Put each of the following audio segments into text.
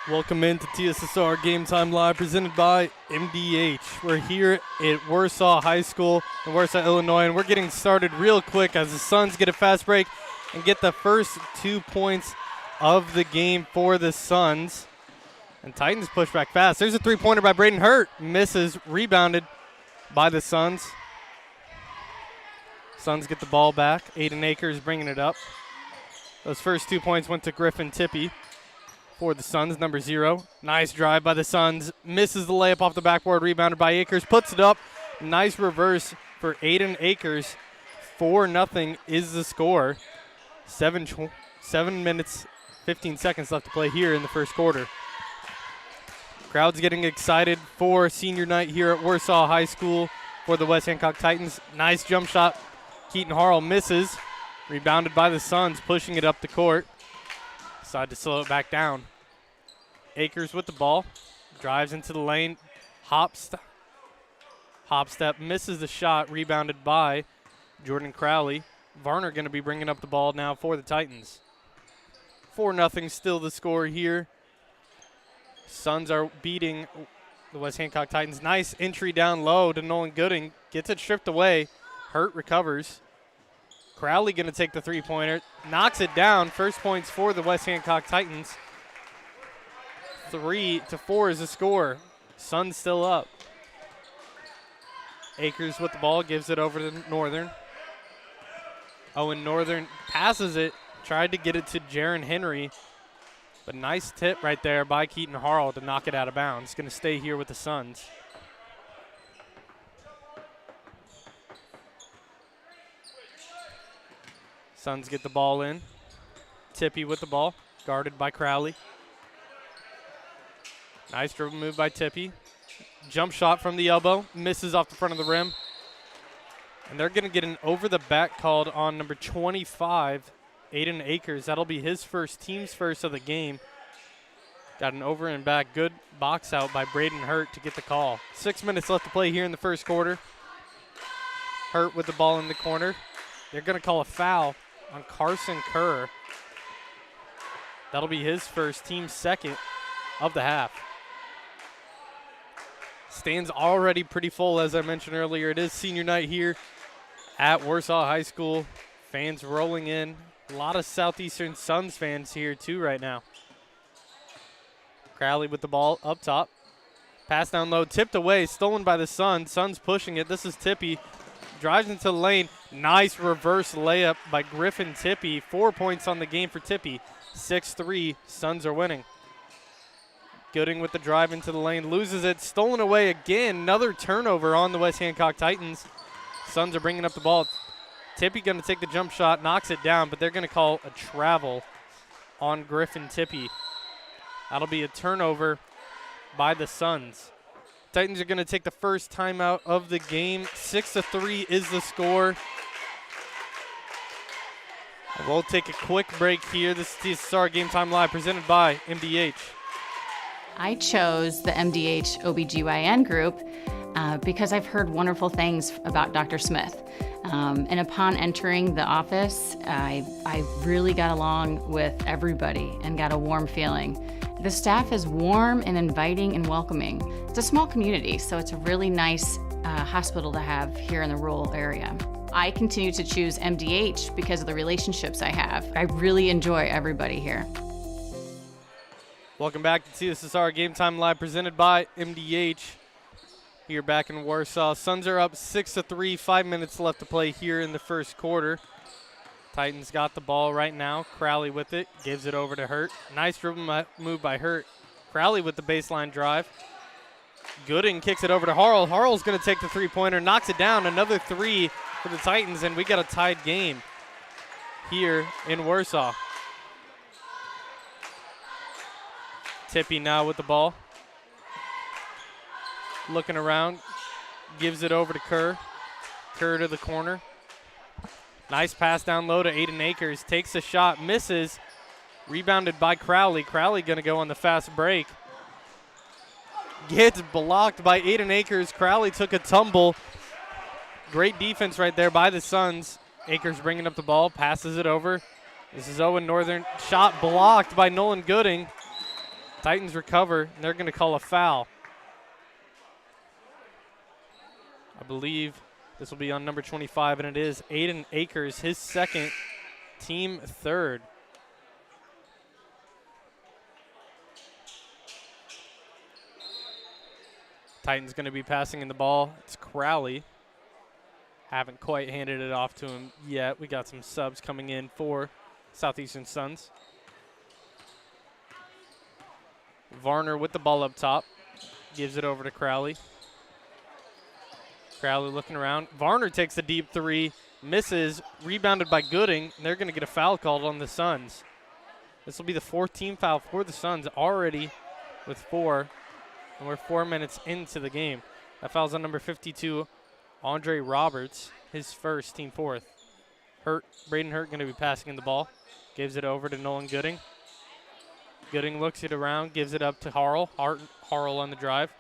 Welcome into TSSR Game Time Live, presented by MDH. We're here at Warsaw High School in Warsaw, Illinois, and we're getting started real quick as the Suns get a fast break and get the first 2 points of the game for the Suns. And Titans push back fast. There's a three-pointer by Braden Hurt. Misses, rebounded by the Suns. Suns get the ball back. Aiden Akers bringing it up. Those first 2 points went to Griffin Tippie for the Suns, number 0. Nice drive by the Suns. Misses the layup off the backboard, rebounded by Akers. Puts it up. Nice reverse for Aiden Akers. 4-0 is the score. 7 minutes, 15 seconds left to play here in the first quarter. Crowd's getting excited for senior night here at Warsaw High School for the West Hancock Titans. Nice jump shot. Keaton Harrell misses. Rebounded by the Suns, pushing it up the court. Decide to slow it back down. Akers with the ball. Drives into the lane. Hop step, misses the shot. Rebounded by Jordan Crowley. Varner going to be bringing up the ball now for the Titans. 4-0 still the score here. Suns are beating the West Hancock Titans. Nice entry down low to Nolan Gooding. Gets it stripped away. Hurt recovers. Crowley going to take the three-pointer. Knocks it down. First points for the West Hancock Titans. 3-4 is the score. Suns still up. Akers with the ball. Gives it over to Northern. Owen Northern passes it. Tried to get it to Jaron Henry. But nice tip right there by Keaton Harrell to knock it out of bounds. Going to stay here with the Suns. Suns get the ball in. Tippie with the ball, guarded by Crowley. Nice dribble move by Tippie. Jump shot from the elbow, misses off the front of the rim. And they're going to get an over-the-back called on number 25, Aiden Akers. That'll be his first, team's first of the game. Got an over and back. Good box out by Braden Hurt to get the call. 6 minutes left to play here in the first quarter. Hurt with the ball in the corner. They're going to call a foul on Carson Kerr. That'll be his first, team second of the half. Stands already pretty full, as I mentioned earlier. It is senior night here at Warsaw High School. Fans rolling in. A lot of Southeastern Suns fans here too right now. Crowley with the ball up top. Pass down low, tipped away, stolen by the Suns. Suns pushing it. This is Tippie. Drives into the lane. Nice reverse layup by Griffin Tippie. 4 points on the game for Tippie. 6-3. Suns are winning. Gooding with the drive into the lane. Loses it. Stolen away again. Another turnover on the West Hancock Titans. Suns are bringing up the ball. Tippie going to take the jump shot. Knocks it down, but they're going to call a travel on Griffin Tippie. That'll be a turnover by the Suns. Titans are going to take the first timeout of the game. 6-3 is the score. And we'll take a quick break here. This is TSSR Game Time Live presented by MDH. I chose the MDH OBGYN group because I've heard wonderful things about Dr. Smith. And upon entering the office, I really got along with everybody and got a warm feeling. The staff is warm and inviting and welcoming. It's a small community, so it's a really nice hospital to have here in the rural area. I continue to choose MDH because of the relationships I have. I really enjoy everybody here. Welcome back to TSSR Game Time Live presented by MDH. Here back in Warsaw. Suns are up 6-3, 5 minutes left to play here in the first quarter. Titans got the ball right now. Crowley with it, gives it over to Hurt. Nice dribble move by Hurt. Crowley with the baseline drive. Gooding kicks it over to Harrell. Harrell's going to take the three-pointer, knocks it down. Another three for the Titans, and we got a tied game here in Warsaw. Tippie now with the ball. Looking around, gives it over to Kerr. Kerr to the corner. Nice pass down low to Aiden Akers. Takes a shot, misses. Rebounded by Crowley. Crowley going to go on the fast break. Gets blocked by Aiden Akers. Crowley took a tumble. Great defense right there by the Suns. Akers bringing up the ball, passes it over. This is Owen Northern. Shot blocked by Nolan Gooding. Titans recover, and they're going to call a foul. I believe this will be on number 25, and it is Aiden Akers, his second, team third. Titans going to be passing in the ball. It's Crowley. Haven't quite handed it off to him yet. We got some subs coming in for Southeastern Suns. Varner with the ball up top. Gives it over to Crowley. Crowley looking around. Varner takes a deep three. Misses. Rebounded by Gooding. And they're going to get a foul called on the Suns. This will be the 4th team foul for the Suns, already with 4. And we're 4 minutes into the game. That foul's on number 52, Andre Roberts, his first, team 4th. Braden Hurt going to be passing in the ball. Gives it over to Nolan Gooding. Gooding looks it around, gives it up to Harrell. Harrell on the drive.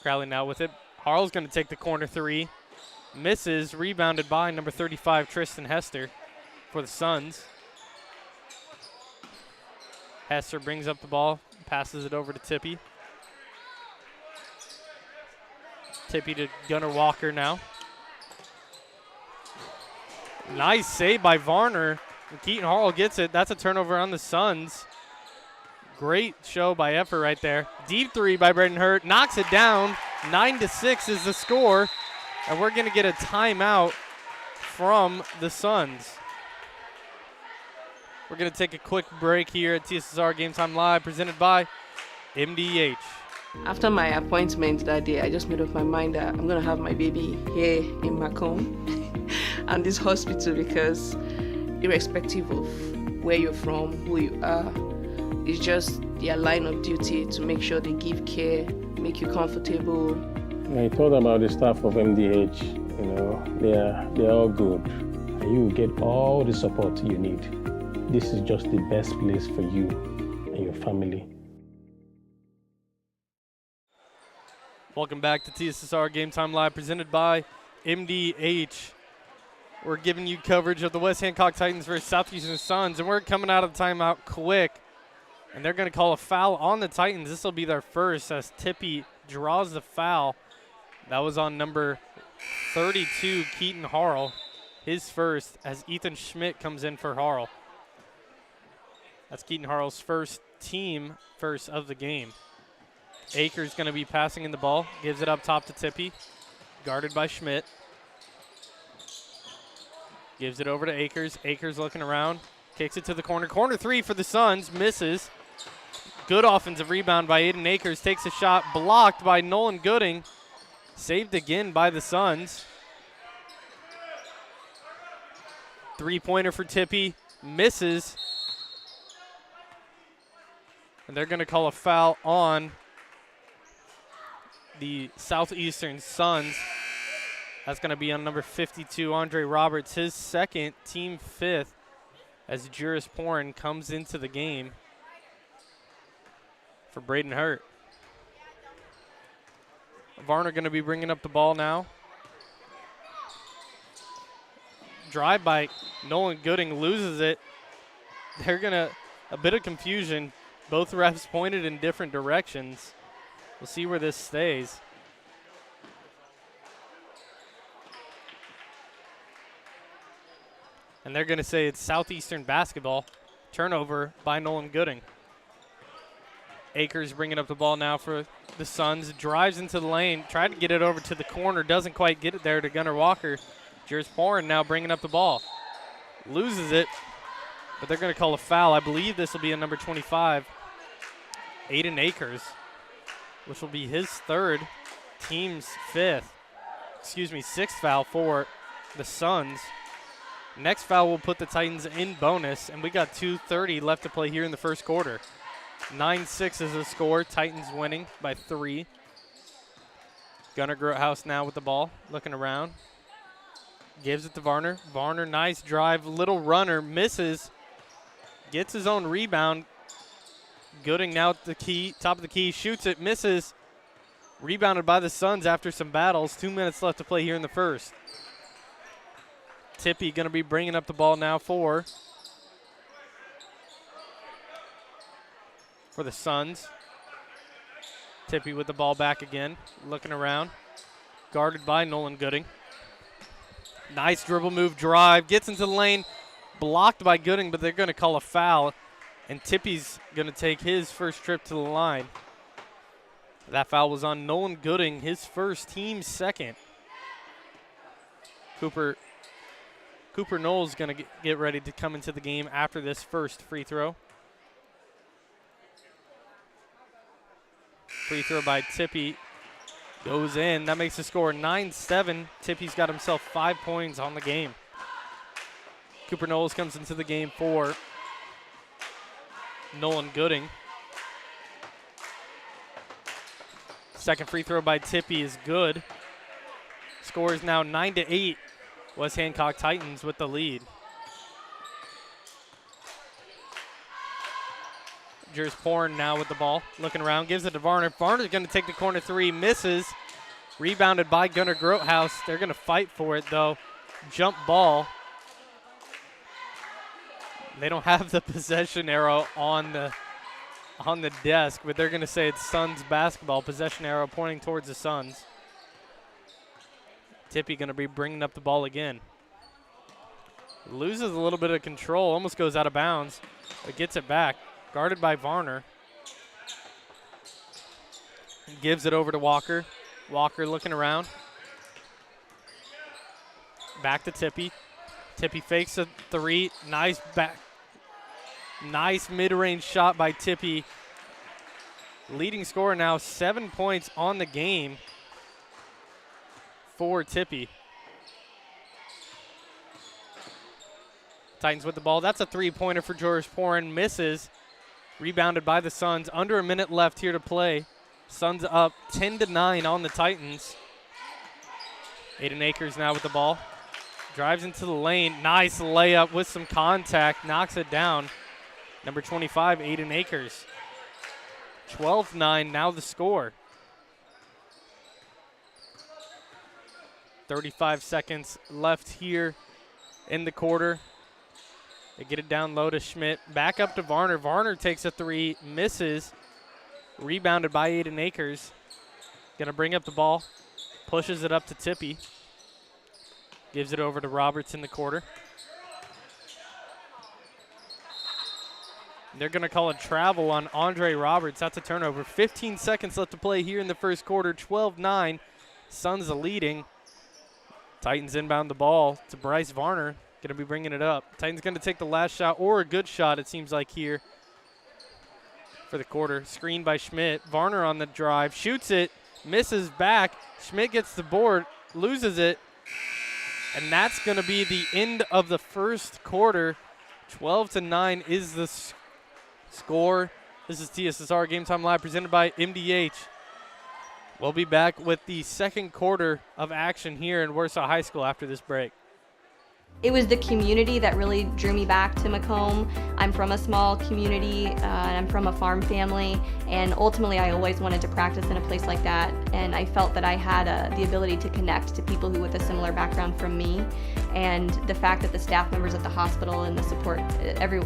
Crowley now with it. Harrell's going to take the corner three. Misses, rebounded by number 35, Tristan Hester for the Suns. Hester brings up the ball, passes it over to Tippy. Tippy to Gunnar Walker now. Nice save by Varner. And Keaton Harrell gets it. That's a turnover on the Suns. Great show by effort right there. Deep three by Braden Hurt. Knocks it down. 9-6 is the score. And we're going to get a timeout from the Suns. We're going to take a quick break here at TSSR Game Time Live, presented by MDH. After my appointment that day, I just made up my mind that I'm going to have my baby here in Macomb and this hospital, because irrespective of where you're from, who you are, it's just their line of duty to make sure they give care, make you comfortable. I told about the staff of MDH, they're all good. And you will get all the support you need. This is just the best place for you and your family. Welcome back to TSSR Game Time Live, presented by MDH. We're giving you coverage of the West Hancock Titans versus Southeastern Suns, and we're coming out of the timeout quick. And they're going to call a foul on the Titans. This will be their first as Tippy draws the foul. That was on number 32, Keaton Harrell. His first, as Ethan Schmidt comes in for Harrell. That's Keaton Harrell's first, team first of the game. Akers going to be passing in the ball. Gives it up top to Tippy. Guarded by Schmidt. Gives it over to Akers. Akers looking around. Kicks it to the corner. Corner three for the Suns. Misses. Good offensive rebound by Aiden Akers. Takes a shot. Blocked by Nolan Gooding. Saved again by the Suns. Three-pointer for Tippy. Misses. And they're going to call a foul on the Southeastern Suns. That's going to be on number 52, Andre Roberts, his second, team 5th, as Juris Porin comes into the game for Braden Hurt. Varner going to be bringing up the ball now. Drive by Nolan Gooding, loses it. They're going to, a bit of confusion. Both refs pointed in different directions. We'll see where this stays. And they're going to say it's Southeastern basketball. Turnover by Nolan Gooding. Akers bringing up the ball now for the Suns. Drives into the lane. Tried to get it over to the corner. Doesn't quite get it there to Gunnar Walker. Juris Porin now bringing up the ball. Loses it. But they're going to call a foul. I believe this will be a number 25. Aiden Akers, which will be his third, team's sixth foul for the Suns. Next foul will put the Titans in bonus, and we got 2:30 left to play here in the first quarter. 9-6 is the score. Titans winning by 3. Gunnar Grothaus now with the ball, looking around. Gives it to Varner. Varner, nice drive, little runner, misses. Gets his own rebound. Gooding now at the key, top of the key, shoots it, misses. Rebounded by the Suns after some battles. 2 minutes left to play here in the first. Tippy going to be bringing up the ball now for for the Suns. Tippy with the ball back again, looking around. Guarded by Nolan Gooding. Nice dribble move drive, gets into the lane, blocked by Gooding, but they're going to call a foul, and Tippy's going to take his first trip to the line. That foul was on Nolan Gooding, his first, team second. Cooper Knowles going to get ready to come into the game after this first free throw. Free throw by Tippy goes in. That makes the score 9-7. Tippy's got himself 5 points on the game. Cooper Knowles comes into the game for Nolan Gooding. Second free throw by Tippy is good. Score is now 9-8. West Hancock Titans with the lead. Jers Porn now with the ball, looking around, gives it to Varner. Varner's going to take the corner three, misses. Rebounded by Gunnar Grothaus. They're going to fight for it, though. Jump ball. They don't have the possession arrow on the desk, but they're going to say it's Suns basketball. Possession arrow pointing towards the Suns. Tippy going to be bringing up the ball again. Loses a little bit of control, almost goes out of bounds, but gets it back. Guarded by Varner. Gives it over to Walker. Walker looking around. Back to Tippy. Tippy fakes a three. Nice mid-range shot by Tippy. Leading scorer now 7 points on the game for Tippy. Titans with the ball. That's a three-pointer for George Porin. Misses. Rebounded by the Suns. Under a minute left here to play. Suns up 10-9 on the Titans. Aiden Akers now with the ball. Drives into the lane. Nice layup with some contact. Knocks it down. Number 25, Aiden Akers. 12-9 now the score. 35 seconds left here in the quarter. They get it down low to Schmidt. Back up to Varner. Varner takes a three, misses. Rebounded by Aiden Akers. Gonna bring up the ball. Pushes it up to Tippy. Gives it over to Roberts in the quarter. They're gonna call a travel on Andre Roberts. That's a turnover. 15 seconds left to play here in the first quarter. 12-9. Suns are leading. Titans inbound the ball to Bryce Varner. Going to be bringing it up. Titans going to take the last shot, or a good shot, it seems like, here for the quarter. Screen by Schmidt. Varner on the drive. Shoots it. Misses back. Schmidt gets the board. Loses it. And that's going to be the end of the first quarter. 12-9 is the score. This is TSSR Game Time Live presented by MDH. We'll be back with the second quarter of action here in Warsaw High School after this break. It was the community that really drew me back to Macomb. I'm from a small community, and I'm from a farm family, and ultimately I always wanted to practice in a place like that, and I felt that I had the ability to connect to people who with a similar background from me, and the fact that the staff members at the hospital and the support,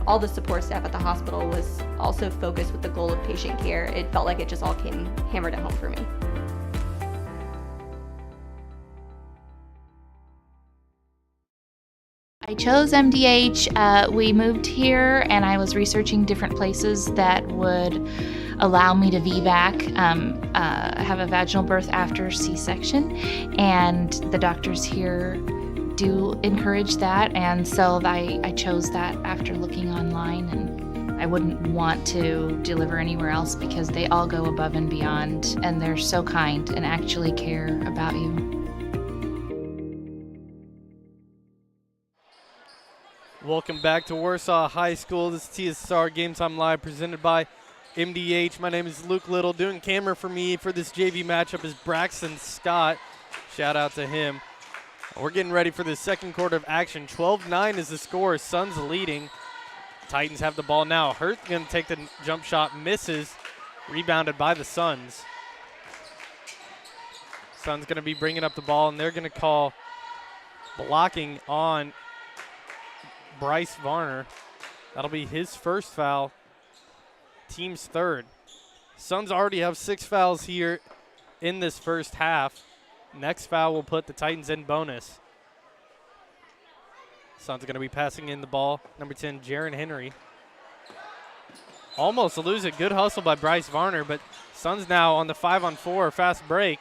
all the support staff at the hospital was also focused with the goal of patient care. It felt like it just all came hammered at home for me. I chose MDH. We moved here and I was researching different places that would allow me to VBAC, have a vaginal birth after C-section, and the doctors here do encourage that, and so I chose that after looking online, and I wouldn't want to deliver anywhere else because they all go above and beyond, and they're so kind and actually care about you. Welcome back to Warsaw High School. This is TSSR Game Time Live presented by MDH. My name is Luke Little. Doing camera for me for this JV matchup is Braxton Scott. Shout out to him. We're getting ready for the second quarter of action. 12-9 is the score. Suns leading. Titans have the ball now. Hurt going to take the jump shot. Misses. Rebounded by the Suns. Suns going to be bringing up the ball, and they're going to call blocking on Bryce Varner. That'll be his first foul, team's third. Suns already have 6 fouls here in this first half. Next foul will put the Titans in bonus. Suns are going to be passing in the ball. Number 10, Jaron Henry. Almost lose it. Good hustle by Bryce Varner, but Suns now on the 5-on-4 fast break.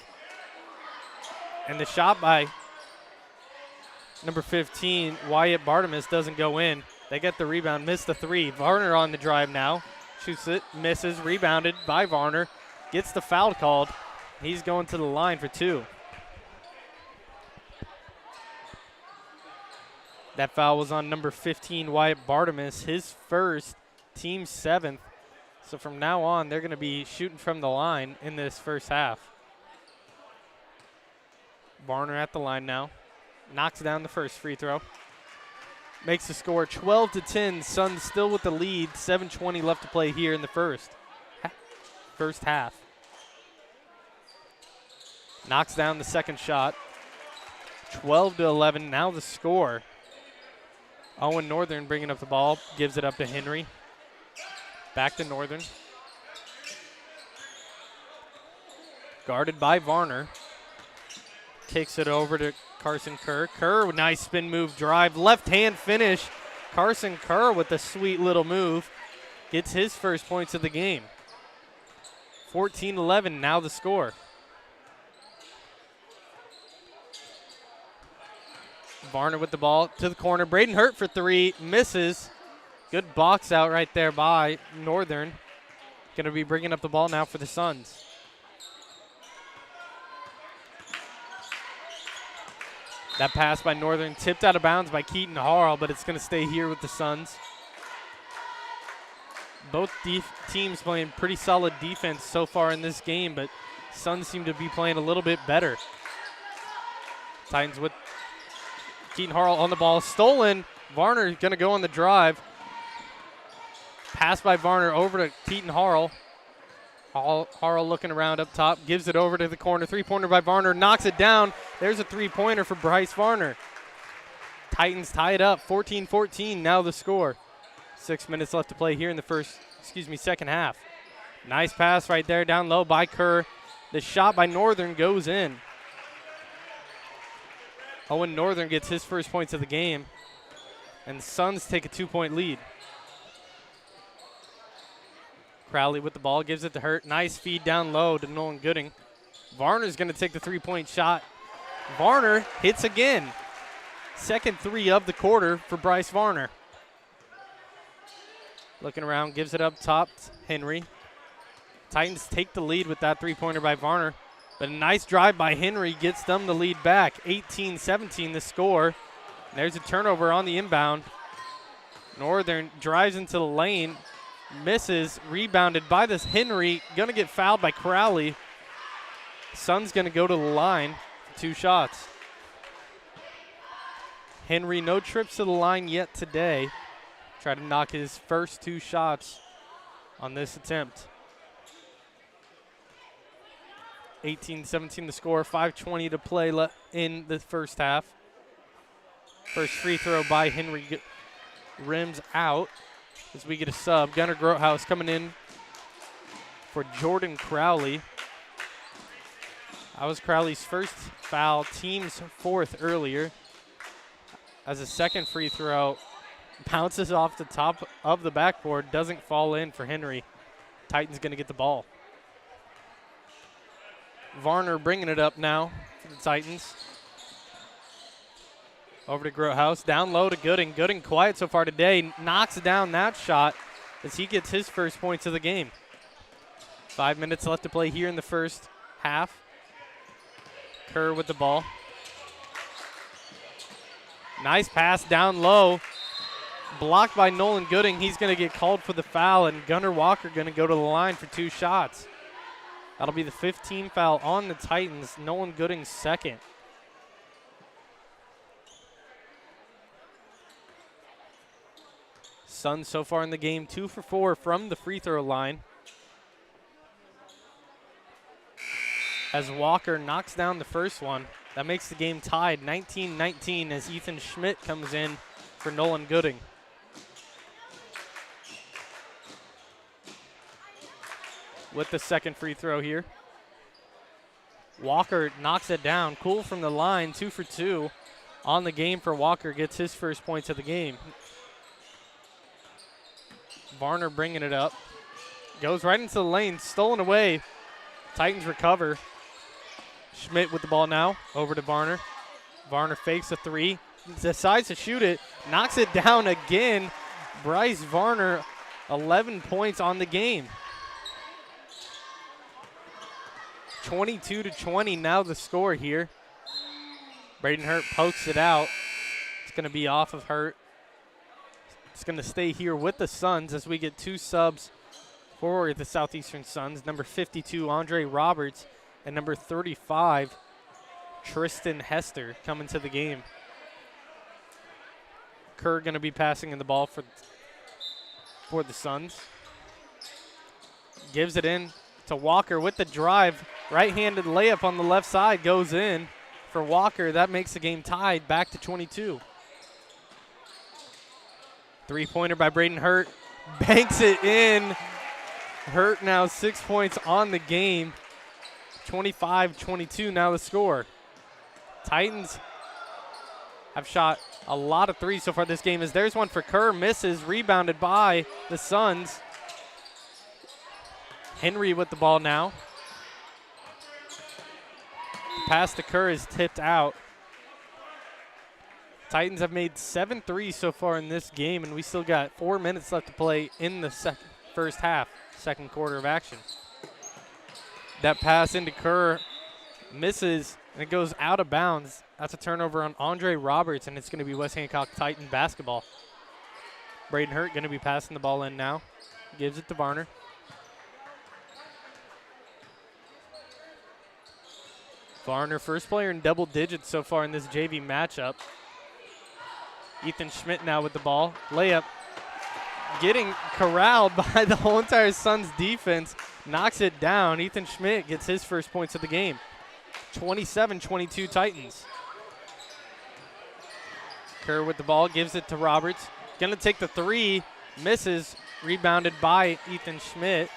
And the shot by number 15, Wyatt Bartimus, doesn't go in. They get the rebound, missed the three. Varner on the drive now. Shoots it, misses, rebounded by Varner. Gets the foul called. He's going to the line for 2. That foul was on number 15, Wyatt Bartimus, his first, team 7th. So from now on, they're going to be shooting from the line in this first half. Varner at the line now. Knocks down the first free throw. Makes the score 12-10. Suns still with the lead. 7:20 left to play here in the first half. Knocks down the second shot. 12-11. Now the score. Owen Northern bringing up the ball. Gives it up to Henry. Back to Northern. Guarded by Varner. Kicks it over to Carson Kerr. Kerr, nice spin move drive. Left hand finish. Carson Kerr with a sweet little move. Gets his first points of the game. 14-11, now the score. Varner with the ball to the corner. Braden Hurt for 3, misses. Good box out right there by Northern. Going to be bringing up the ball now for the Suns. That pass by Northern tipped out of bounds by Keaton Harrell, but it's going to stay here with the Suns. Both teams playing pretty solid defense so far in this game, but Suns seem to be playing a little bit better. Titans with Keaton Harrell on the ball. Stolen. Varner going to go on the drive. Pass by Varner over to Keaton Harrell. Harrell looking around up top, gives it over to the corner. Three-pointer by Varner, knocks it down. There's a three-pointer for Bryce Varner. Titans tie it up, 14-14, now the score. 6 minutes left to play here in the second half. Nice pass right there down low by Kerr. The shot by Northern goes in. Owen Northern gets his first points of the game, and the Suns take a 2-point lead. Crowley with the ball, gives it to Hurt. Nice feed down low to Nolan Gooding. Varner's going to take the three-point shot. Varner hits again. Second 3 of the quarter for Bryce Varner. Looking around, gives it up top. Henry. Titans take the lead with that three-pointer by Varner. But a nice drive by Henry gets them the lead back. 18-17 the score. And there's a turnover on the inbound. Northern drives into the lane. Misses, rebounded by this Henry. Going to get fouled by Crowley. Suns going to go to the line for 2 shots. Henry, no trips to the line yet today. Try to knock his first 2 shots on this attempt. 18-17 the score, 5:20 to play in the first half. First free throw by Henry rims out as we get a sub. Gunnar Grotehouse coming in for Jordan Crowley. That was Crowley's first foul, team's 4th earlier. As a second free throw bounces off the top of the backboard, doesn't fall in for Henry. Titans going to get the ball. Varner bringing it up now for the Titans. Over to Grotehouse, down low to Gooding. Gooding quiet so far today, knocks down that shot as he gets his first points of the game. 5 minutes left to play here in the first half. Kerr with the ball. Nice pass down low. Blocked by Nolan Gooding. He's going to get called for the foul, and Gunnar Walker going to go to the line for 2 shots. That'll be the 15th foul on the Titans. Nolan Gooding's second. Suns so far in the game, 2 for 4 from the free throw line. As Walker knocks down the first one, that makes the game tied 19-19 as Ethan Schmidt comes in for Nolan Gooding. with the second free throw here. Walker knocks it down. Cool from the line, 2 for 2 on the game for Walker. Gets his first points of the game. Varner bringing it up. Goes right into the lane, stolen away. Titans recover. Schmidt with the ball now, over to Varner. Varner fakes a three, decides to shoot it, knocks it down again. Bryce Varner, 11 points on the game. 22-20 now the score here. Braden Hurt pokes it out. It's going to be off of Hurt. It's going to stay here with the Suns as we get 2 subs for the Southeastern Suns. Number 52, Andre Roberts, and number 35, Tristan Hester coming to the game. Kerr going to be passing in the ball for the Suns. Gives it in to Walker with the drive. Right-handed layup on the left side goes in for Walker. That makes the game tied back to 22. Three-pointer by Braden Hurt. Banks it in. Hurt now 6 points on the game. 25-22 now the score. Titans have shot a lot of threes so far this game. As there's one for Kerr, misses, rebounded by the Suns. Henry with the ball now. Pass to Kerr is tipped out. Titans have made 7 threes so far in this game, and we still got 4 minutes left to play in the first half, second quarter of action. That pass into Kerr misses, and it goes out of bounds. That's a turnover on Andre Roberts, and it's going to be West Hancock Titan basketball. Braden Hurt going to be passing the ball in now. Gives it to Varner. Varner, first player in double digits so far in this JV matchup. Ethan Schmidt now with the ball. Layup. Getting corralled by the whole entire Suns defense. Knocks it down. Ethan Schmidt gets his first points of the game. 27-22 Titans. Kerr with the ball. Gives it to Roberts. Going to take the three. Misses. Rebounded by Ethan Schmidt.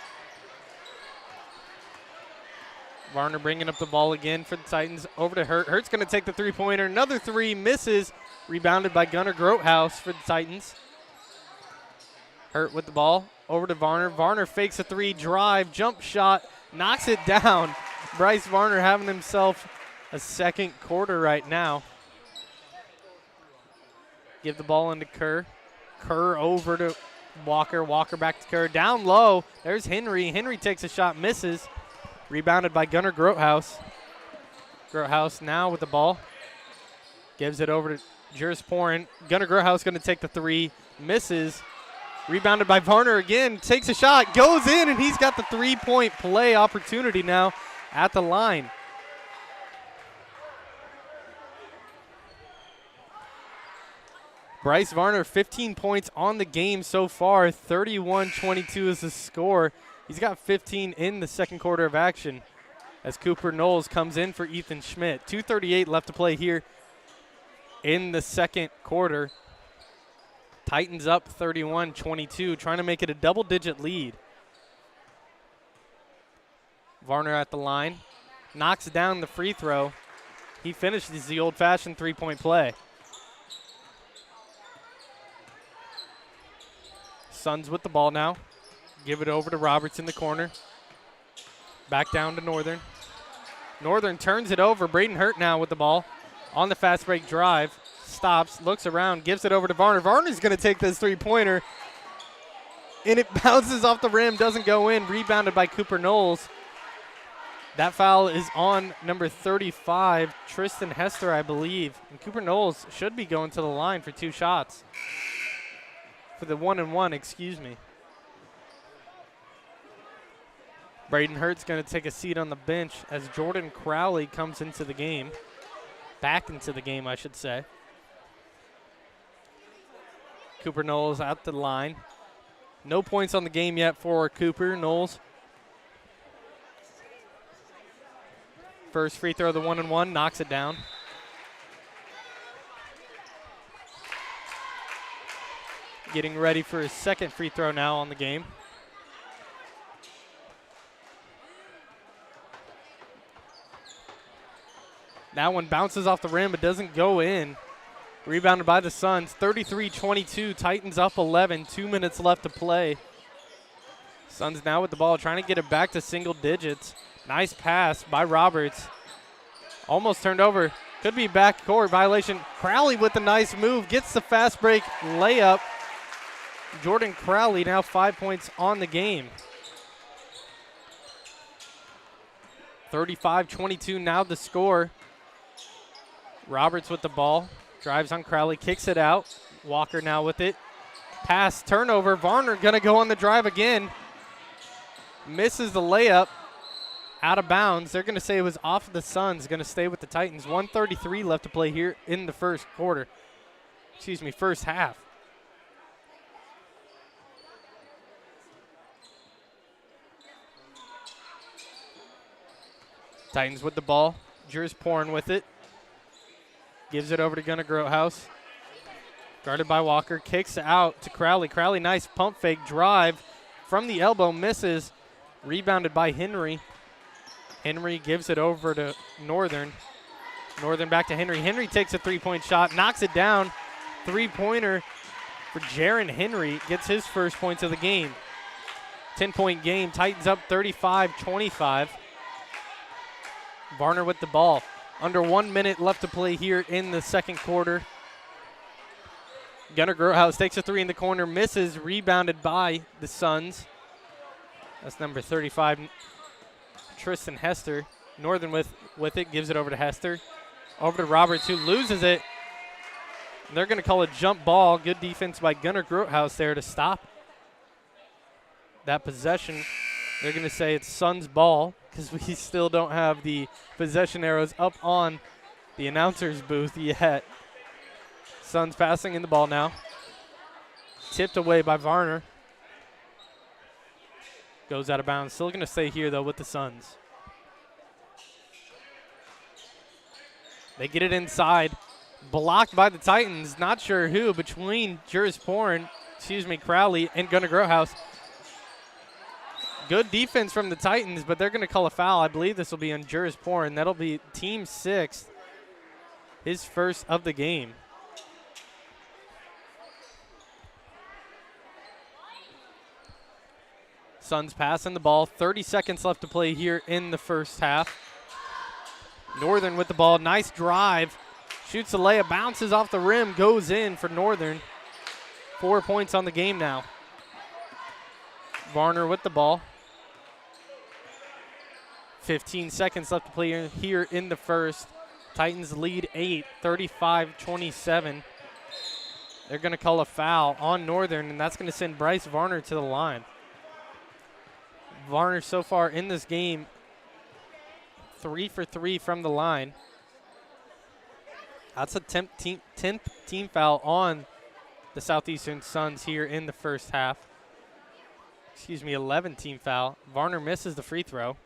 Varner bringing up the ball again for the Titans. Over to Hurt. Hurt's going to take the three-pointer. Another three. Misses. Rebounded by Gunnar Grothaus for the Titans. Hurt with the ball. Over to Varner. Varner fakes a three. Drive. Jump shot. Knocks it down. Bryce Varner having himself a second quarter right now. Give the ball into Kerr. Kerr over to Walker. Walker back to Kerr. Down low. There's Henry. Henry takes a shot. Misses. Rebounded by Gunnar Grothaus. Grothaus now with the ball. Gives it over to Juris Porin. Gunnar Grothaus going to take the three. Misses. Rebounded by Varner again. Takes a shot. Goes in, and he's got the three-point play opportunity now at the line. Bryce Varner, 15 points on the game so far. 31-22 is the score. He's got 15 in the second quarter of action as Cooper Knowles comes in for Ethan Schmidt. 2:38 left to play here in the second quarter. Titans up 31-22, trying to make it a double-digit lead. Varner at the line. Knocks down the free throw. He finishes the old-fashioned three-point play. Suns with the ball now. Give it over to Roberts in the corner. Back down to Northern. Northern turns it over. Braden Hurt now with the ball. On the fast break drive. Stops, looks around, gives it over to Varner. Varner's going to take this three-pointer. And it bounces off the rim, doesn't go in. Rebounded by Cooper Knowles. That foul is on number 35, Tristan Hester, I believe. And Cooper Knowles should be going to the line for 2 shots. For the 1-and-1, excuse me. Braden Hurt's going to take a seat on the bench as Jordan Crowley comes into the game. Back into the game, I should say. Cooper Knowles out the line. No points on the game yet for Cooper Knowles. First free throw, the 1-and-1, knocks it down. Getting ready for his second free throw now on the game. That one bounces off the rim but doesn't go in. Rebounded by the Suns. 33-22. Titans up 11. 2 minutes left to play. Suns now with the ball, trying to get it back to single digits. Nice pass by Roberts. Almost turned over. Could be backcourt violation. Crowley with a nice move. Gets the fast break layup. Jordan Crowley now 5 points on the game. 35-22 now the score. Roberts with the ball. Drives on Crowley, kicks it out. Walker now with it. Pass, turnover. Varner gonna go on the drive again. Misses the layup. Out of bounds. They're gonna say it was off of the Suns. Gonna stay with the Titans. 1:33 left to play here in the first quarter. First half. Titans with the ball. Juris Porn with it. Gives it over to Gunnar Grotehouse. Guarded by Walker. Kicks out to Crowley. Crowley, nice pump fake drive from the elbow. Misses. Rebounded by Henry. Henry gives it over to Northern. Northern back to Henry. Henry takes a three-point shot. Knocks it down. Three-pointer for Jaron Henry. Gets his first points of the game. 10-point game. Titans up 35-25. Varner with the ball. Under 1 minute left to play here in the second quarter. Gunnar Grotehouse takes a three in the corner, misses, rebounded by the Suns. That's number 35, Tristan Hester. Northern with it, gives it over to Hester. Over to Roberts, who loses it. They're going to call a jump ball. Good defense by Gunnar Grotehouse there to stop that possession. They're going to say it's Suns ball because we still don't have the possession arrows up on the announcer's booth yet. Suns passing in the ball now. Tipped away by Varner. Goes out of bounds. Still going to stay here, though, with the Suns. They get it inside. Blocked by the Titans. Not sure who, between Crowley and Gunnar Grotehouse. Good defense from the Titans, but they're going to call a foul. I believe this will be on Juris Porn. That'll be team sixth, his first of the game. Suns passing the ball. 30 seconds left to play here in the first half. Northern with the ball. Nice drive. Shoots a layup, bounces off the rim, goes in for Northern. 4 points on the game now. Varner with the ball. 15 seconds left to play here in the first. Titans lead 8, 35-27. They're going to call a foul on Northern, and that's going to send Bryce Varner to the line. Varner so far in this game, 3 for 3 from the line. That's a 10th team foul on the Southeastern Suns here in the first half. 11 team foul. Varner misses the free throw.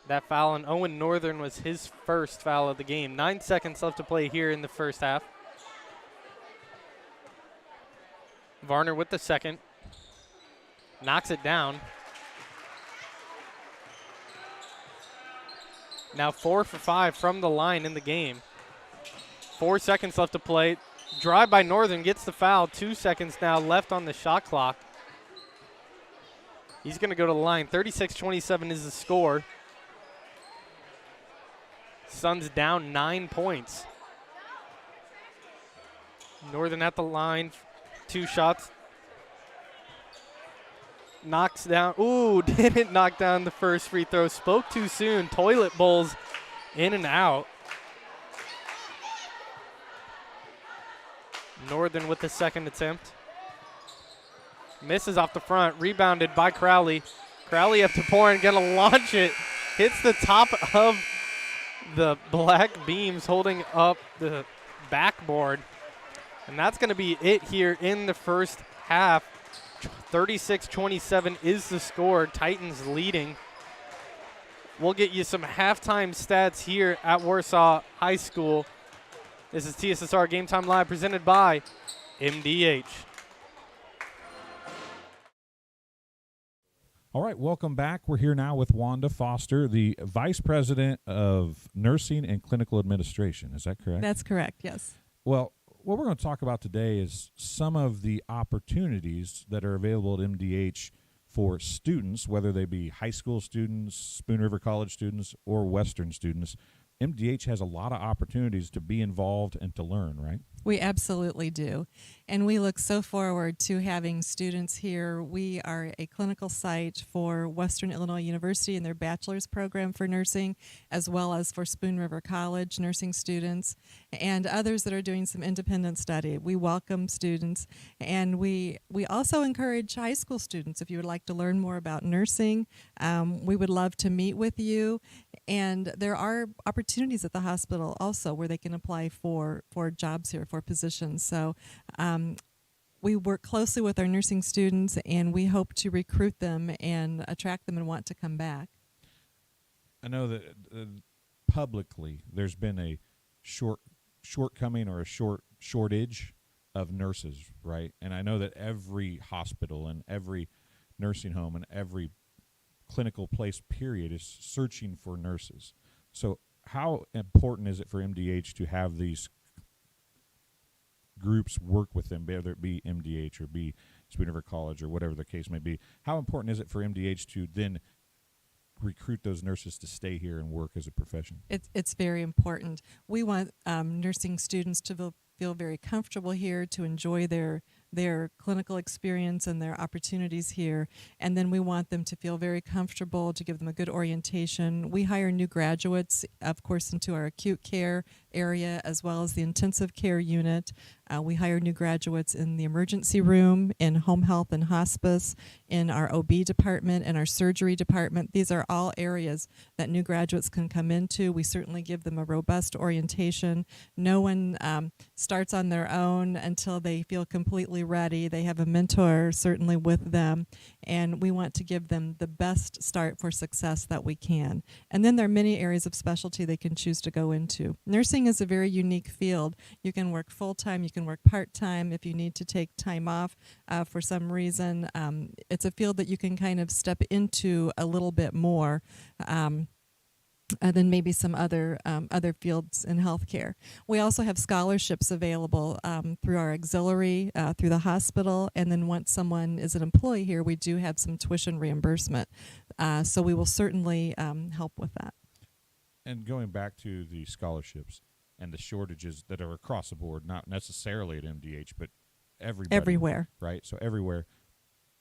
That foul on Owen Northern was his first foul of the game. 9 seconds left to play here in the first half. Varner with the second. Knocks it down. Now 4 for 5 from the line in the game. 4 seconds left to play. Drive by Northern, gets the foul. 2 seconds now left on the shot clock. He's going to go to the line. 36-27 is the score. Suns down 9 points. Northern at the line. 2 shots. Knocks down. Ooh, didn't knock down the first free throw. Spoke too soon. Toilet bowls in and out. Northern with the second attempt. Misses off the front. Rebounded by Crowley. Crowley up to Porn. Gonna launch it. Hits the top of the black beams holding up the backboard. And that's going to be it here in the first half. 36-27 is the score. Titans leading. We'll get you some halftime stats here at Warsaw High School. This is TSSR Game Time Live presented by MDH. All right, welcome back. We're here now with Wanda Foster, the Vice President of Nursing and Clinical Administration. Is that correct? That's correct, yes. Well, what we're going to talk about today is some of the opportunities that are available at MDH for students, whether they be high school students, Spoon River College students, or Western students. MDH has a lot of opportunities to be involved and to learn, right? We absolutely do. And we look so forward to having students here. We are a clinical site for Western Illinois University and their bachelor's program for nursing, as well as for Spoon River College nursing students and others that are doing some independent study. We welcome students, and we also encourage high school students. If you would like to learn more about nursing, we would love to meet with you. And there are opportunities at the hospital also where they can apply for jobs here, for positions. So we work closely with our nursing students, and we hope to recruit them and attract them and want to come back. I know that publicly there's been a shortcoming or a shortage of nurses, right? And I know that every hospital and every nursing home and every clinical place period is searching for nurses. So how important is it for MDH to have these groups work with them, whether it be MDH or be Spoon River College or whatever the case may be? How important is it for MDH to then recruit those nurses to stay here and work as a profession? It's very important. We want nursing students to feel very comfortable here, to enjoy their clinical experience and their opportunities here. And then we want them to feel very comfortable, to give them a good orientation. We hire new graduates, of course, into our acute care area as well as the intensive care unit. We hire new graduates in the emergency room, in home health and hospice, in our OB department, and our surgery department. These are all areas that new graduates can come into. We certainly give them a robust orientation. No one starts on their own until they feel completely ready. They have a mentor certainly with them, and we want to give them the best start for success that we can. And then there are many areas of specialty they can choose to go into. Nursing is a very unique field. You can work full-time, you can work part-time if you need to take time off for some reason. It's a field that you can kind of step into a little bit more than maybe some other fields in healthcare. We also have scholarships available through our auxiliary, through the hospital, and then once someone is an employee here, we do have some tuition reimbursement. So we will certainly help with that. And going back to the scholarships and the shortages that are across the board, not necessarily at MDH, but everywhere. Right? So everywhere.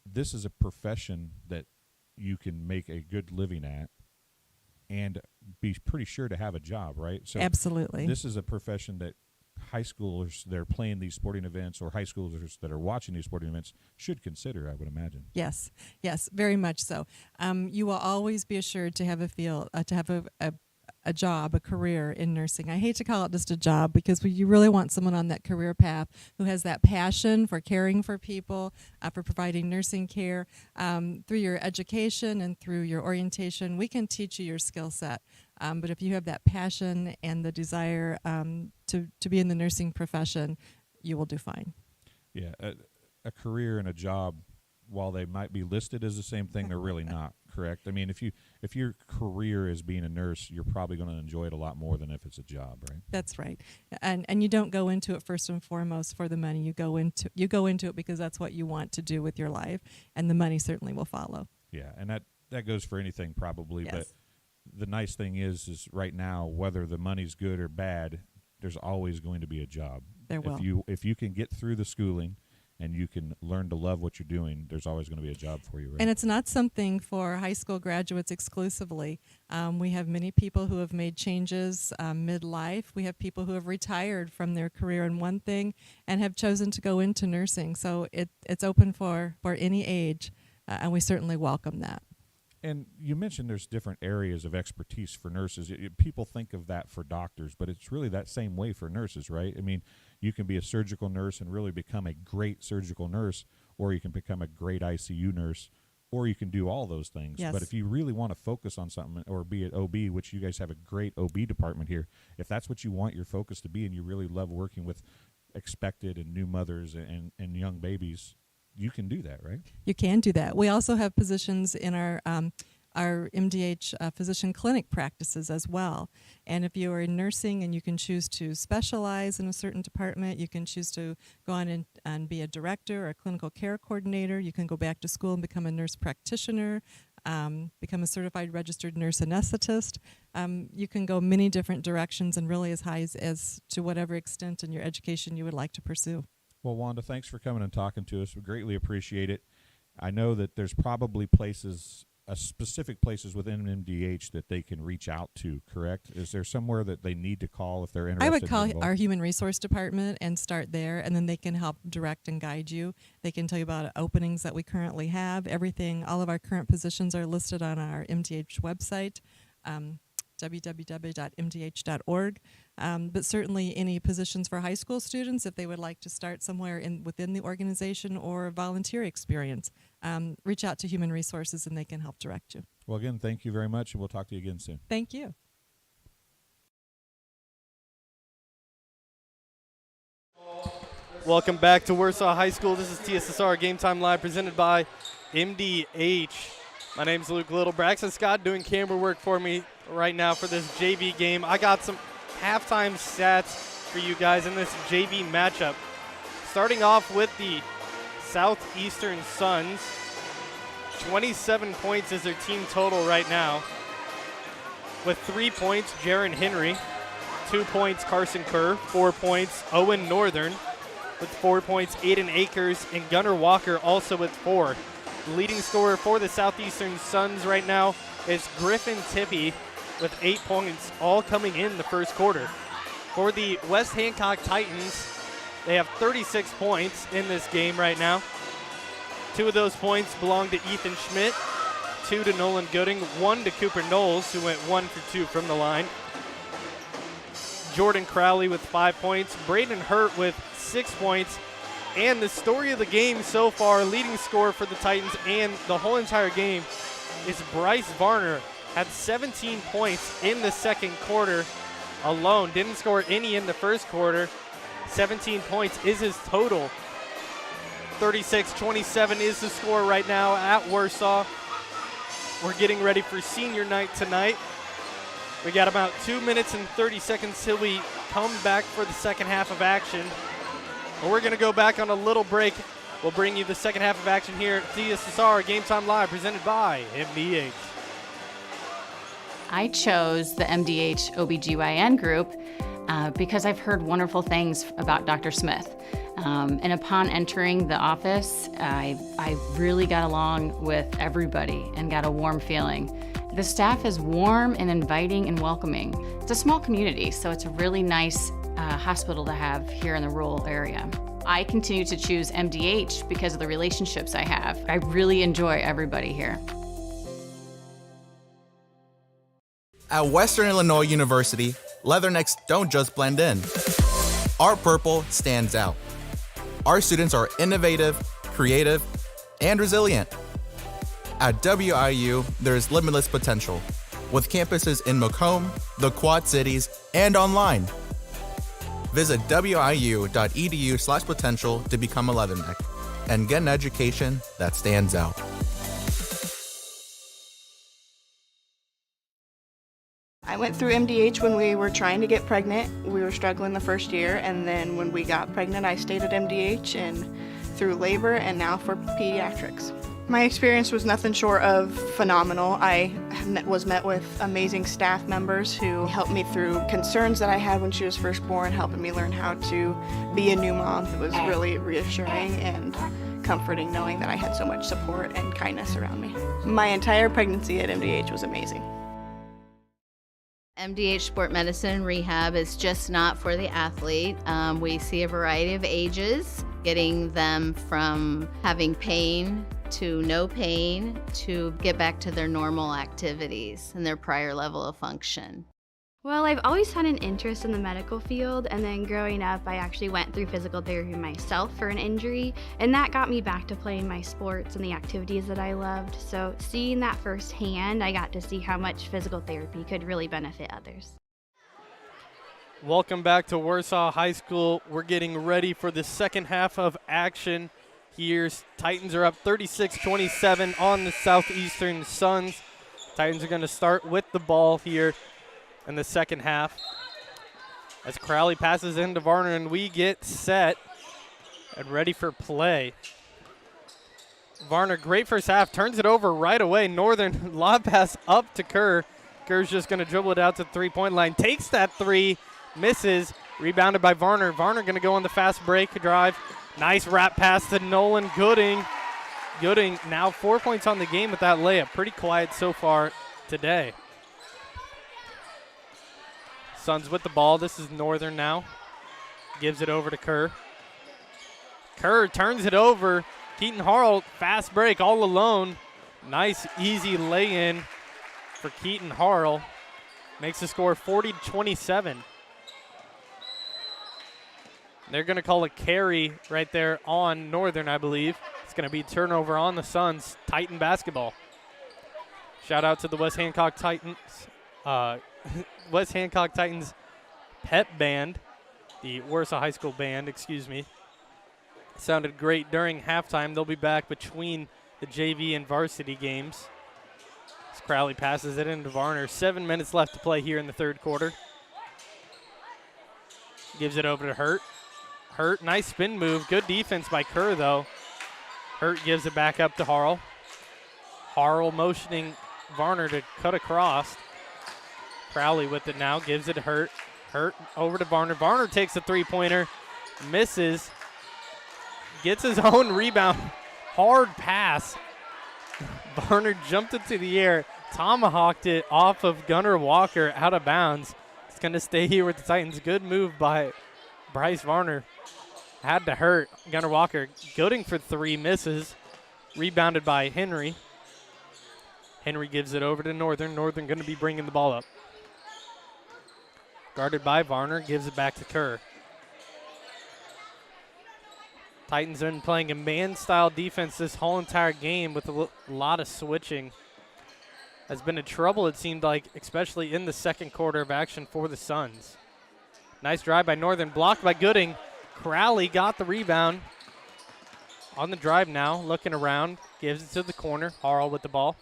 This is a profession that you can make a good living at and be pretty sure to have a job, right? So absolutely. This is a profession that high schoolers that are playing these sporting events or high schoolers that are watching these sporting events should consider, I would imagine. Yes, very much so. You will always be assured to have a job, a career in nursing. I hate to call it just a job because you really want someone on that career path who has that passion for caring for people, for providing nursing care. Through your education and through your orientation, we can teach you your skill set. But if you have that passion and the desire to be in the nursing profession, you will do fine. Yeah, a career and a job, while they might be listed as the same thing, they're really not, correct? I mean, if your career is being a nurse, you're probably going to enjoy it a lot more than if it's a job, right? That's right. And you don't go into it first and foremost for the money. You go into it because that's what you want to do with your life, and the money certainly will follow. Yeah, and that goes for anything probably, yes. But the nice thing is right now, whether the money's good or bad, there's always going to be a job. There will. If you can get through the schooling and you can learn to love what you're doing, there's always going to be a job for you, right? And it's not something for high school graduates exclusively. We have many people who have made changes midlife. We have people who have retired from their career in one thing and have chosen to go into nursing. So it's open for any age, and we certainly welcome that. And you mentioned there's different areas of expertise for nurses. People think of that for doctors, but it's really that same way for nurses, right? I mean, you can be a surgical nurse and really become a great surgical nurse, or you can become a great ICU nurse, or you can do all those things. Yes. But if you really want to focus on something or be at OB, which you guys have a great OB department here, if that's what you want your focus to be and you really love working with expected and new mothers and young babies, you can do that, right? You can do that. We also have positions in our MDH physician clinic practices as well. And if you are in nursing and you can choose to specialize in a certain department, you can choose to go on and be a director or a clinical care coordinator. You can go back to school and become a nurse practitioner, become a certified registered nurse anesthetist. You can go many different directions and really as high as to whatever extent in your education you would like to pursue. Well, Wanda, thanks for coming and talking to us. We greatly appreciate it. I know that there's probably specific places within MDH that they can reach out to, correct? Is there somewhere that they need to call if they're interested? I would call in our human resource department and start there, and then they can help direct and guide you. They can tell you about openings that we currently have. All of our current positions are listed on our MDH website, www.mdh.org. But certainly any positions for high school students, if they would like to start somewhere within the organization or volunteer experience, reach out to Human Resources and they can help direct you. Well, again, thank you very much, and we'll talk to you again soon. Thank you. Welcome back to Warsaw High School. This is TSSR Game Time Live presented by MDH. My name's Luke Little. Braxton Scott doing camera work for me right now for this JV game. I got some halftime stats for you guys in this JV matchup. Starting off with the Southeastern Suns. 27 points is their team total right now. With 3 points, Jaron Henry. 2 points, Carson Kerr. 4 points, Owen Northern. With 4 points, Aiden Akers. And Gunnar Walker also with 4. The leading scorer for the Southeastern Suns right now is Griffin Tippy with 8 points, all coming in the first quarter. For the West Hancock Titans, they have 36 points in this game right now. 2 of those points belong to Ethan Schmidt, 2 to Nolan Gooding, 1 to Cooper Knowles, who went 1 for 2 from the line. Jordan Crowley with 5 points, Braden Hurt with 6 points, and the story of the game so far, leading scorer for the Titans and the whole entire game, is Bryce Varner. Had 17 points in the second quarter alone. Didn't score any in the first quarter. 17 points is his total. 36-27 is the score right now at Warsaw. We're getting ready for senior night tonight. We got about 2 minutes and 30 seconds till we come back for the second half of action. Well, we're going to go back on a little break. We'll bring you the second half of action here at TSSR Game Time Live, presented by MDH. I chose the MDH OBGYN group because I've heard wonderful things about Dr. Smith. And upon entering the office, I really got along with everybody and got a warm feeling. The staff is warm and inviting and welcoming. It's a small community, so it's a really nice hospital to have here in the rural area. I continue to choose MDH because of the relationships I have. I really enjoy everybody here. At Western Illinois University, leathernecks don't just blend in. Our purple stands out. Our students are innovative, creative, and resilient. At WIU, there is limitless potential, with campuses in Macomb, the Quad Cities, and online. Visit wiu.edu/potential to become a leatherneck and get an education that stands out. I went through MDH when we were trying to get pregnant. We were struggling the first year, and then when we got pregnant, I stayed at MDH and through labor and now for pediatrics. My experience was nothing short of phenomenal. I was met with amazing staff members who helped me through concerns that I had when she was first born, helping me learn how to be a new mom. It was really reassuring and comforting knowing that I had so much support and kindness around me. My entire pregnancy at MDH was amazing. MDH Sport Medicine Rehab is just not for the athlete. We see a variety of ages, getting them from having pain to no pain to get back to their normal activities and their prior level of function. Well, I've always had an interest in the medical field, and then growing up, I actually went through physical therapy myself for an injury, and that got me back to playing my sports and the activities that I loved. So seeing that firsthand, I got to see how much physical therapy could really benefit others. Welcome back to Warsaw High School. We're getting ready for the second half of action. here. Titans are up 36-27 on the Southeastern Suns. Titans are going to start with the ball here in the second half. As Crowley passes into Varner, and we get set and ready for play. Varner, great first half, turns it over right away. Northern lob pass up to Kerr. Kerr's just going to dribble it out to the three-point line. Takes that three, misses. Rebounded by Varner. Varner going to go on the fast break drive. Nice wrap pass to Nolan Gooding. Gooding now 4 points on the game with that layup. Pretty quiet so far today. Suns with the ball. This is Northern now. Gives it over to Kerr. Kerr turns it over. Keaton Harrell, fast break all alone. Nice, easy lay-in for Keaton Harrell. Makes the score 40-27. They're going to call a carry right there on Northern, I believe. It's going to be turnover on the Suns. Titan basketball. Shout out to the West Hancock Titans. West Hancock Titans pep band, the Warsaw High School band, excuse me. Sounded great during halftime. They'll be back between the JV and varsity games. As Crowley passes it into Varner. 7 minutes left to play here in the third quarter. Gives it over to Hurt. Hurt, nice spin move. Good defense by Kerr, though. Hurt gives it back up to Harrell. Harrell motioning Varner to cut across. Crowley with it now, gives it to Hurt. Hurt over to Varner. Varner takes a three-pointer, misses, gets his own rebound. Hard pass. Varner jumped into the air, tomahawked it off of Gunnar Walker out of bounds. It's going to stay here with the Titans. Good move by Bryce Varner. Had to hurt Gunnar Walker. Gooding for three, misses. Rebounded by Henry. Henry gives it over to Northern. Northern going to be bringing the ball up. Guarded by Varner, gives it back to Kerr. Titans have been playing a man-style defense this whole entire game with a lot of switching. Has been a trouble, it seemed like, especially in the second quarter of action for the Suns. Nice drive by Northern, blocked by Gooding. Crowley got the rebound. On the drive now, looking around, gives it to the corner. Harrell with the ball.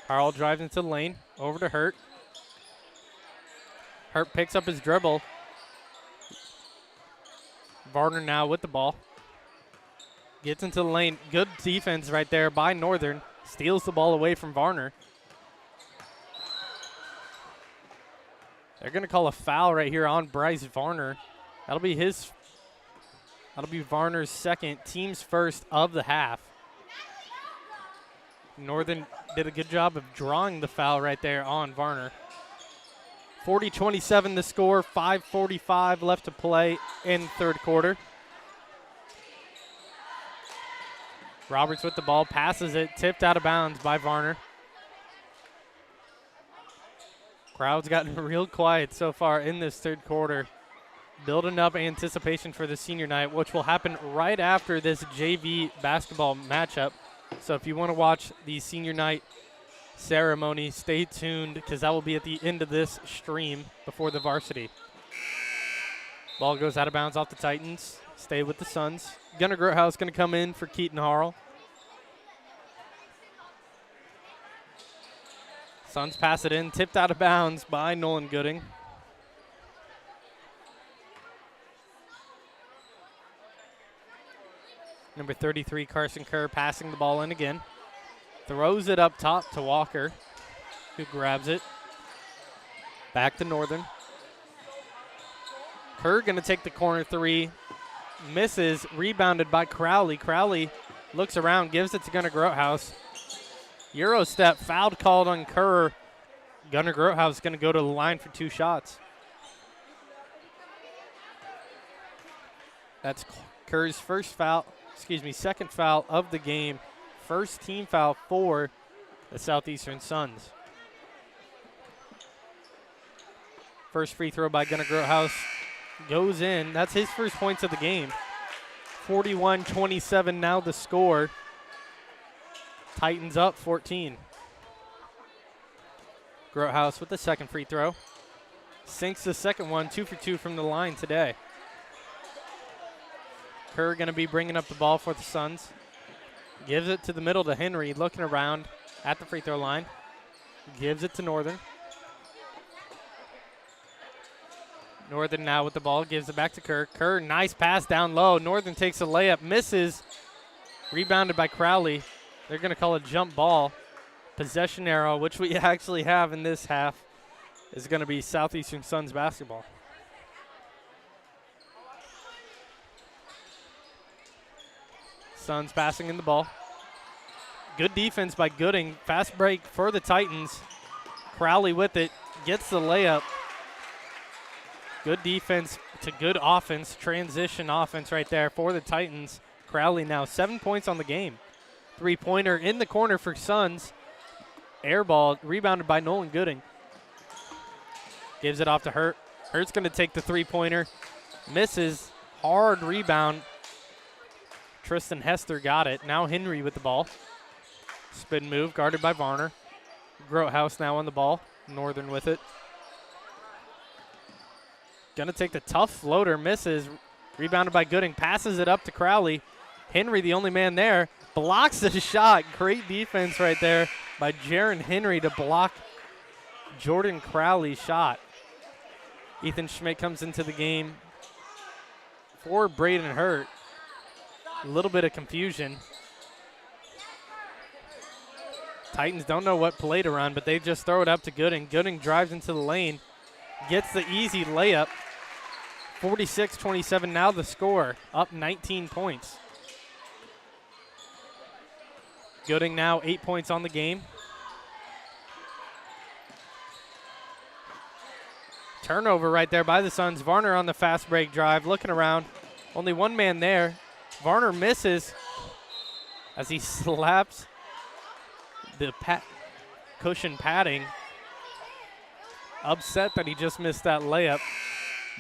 Harrell drives into the lane, over to Hurt. Hurt picks up his dribble. Varner now with the ball. Gets into the lane. Good defense right there by Northern. Steals the ball away from Varner. They're going to call a foul right here on Bryce Varner. That'll be Varner's second, team's first of the half. Northern did a good job of drawing the foul right there on Varner. 40-27 the score, 5:45 left to play in third quarter. Roberts with the ball, passes it, tipped out of bounds by Varner. Crowd's gotten real quiet so far in this third quarter. Building up anticipation for the senior night, which will happen right after this JV basketball matchup. So if you want to watch the senior night ceremony, stay tuned because that will be at the end of this stream before the varsity. Ball goes out of bounds off the Titans. Stay with the Suns. Gunnar Groothouse going to come in for Keaton Harrell. Suns pass it in, tipped out of bounds by Nolan Gooding. Number 33, Carson Kerr, passing the ball in again. Throws it up top to Walker, who grabs it. Back to Northern. Kerr going to take the corner three. Misses, rebounded by Crowley. Crowley looks around, gives it to Gunnar Groothouse. Euro step, foul called on Kerr. Gunnar Groothouse is going to go to the line for two shots. That's Kerr's second foul of the game. First team foul for the Southeastern Suns. First free throw by Gunnar Groothouse goes in. That's his first points of the game. 41-27 now the score. Titans up 14. Groothouse with the second free throw. Sinks the second one, 2 for 2 from the line today. Kerr going to be bringing up the ball for the Suns. Gives it to the middle to Henry, looking around at the free throw line. Gives it to Northern. Northern now with the ball, gives it back to Kerr. Kerr, nice pass down low. Northern takes a layup, misses. Rebounded by Crowley. They're going to call a jump ball. Possession arrow, which we actually have in this half, is going to be Southeastern Suns basketball. Suns passing in the ball. Good defense by Gooding. Fast break for the Titans. Crowley with it. Gets the layup. Good defense to good offense. Transition offense right there for the Titans. Crowley now 7 points on the game. Three-pointer in the corner for Suns. Air ball rebounded by Nolan Gooding. Gives it off to Hurt. Hurt's going to take the three-pointer. Misses. Hard rebound. Tristan Hester got it. Now Henry with the ball. Spin move guarded by Varner. Grotehouse now on the ball. Northern with it. Gonna take the tough floater. Misses. Rebounded by Gooding. Passes it up to Crowley. Henry, the only man there, blocks the shot. Great defense right there by Jaron Henry to block Jordan Crowley's shot. Ethan Schmidt comes into the game for Braden Hurt. A little bit of confusion. Titans don't know what play to run, but they just throw it up to Gooding. Gooding drives into the lane, gets the easy layup. 46-27 now the score, up 19 points. Gooding now 8 points on the game. Turnover right there by the Suns. Varner on the fast break drive, looking around. Only one man there. Varner misses as he slaps the cushion padding. Upset that he just missed that layup.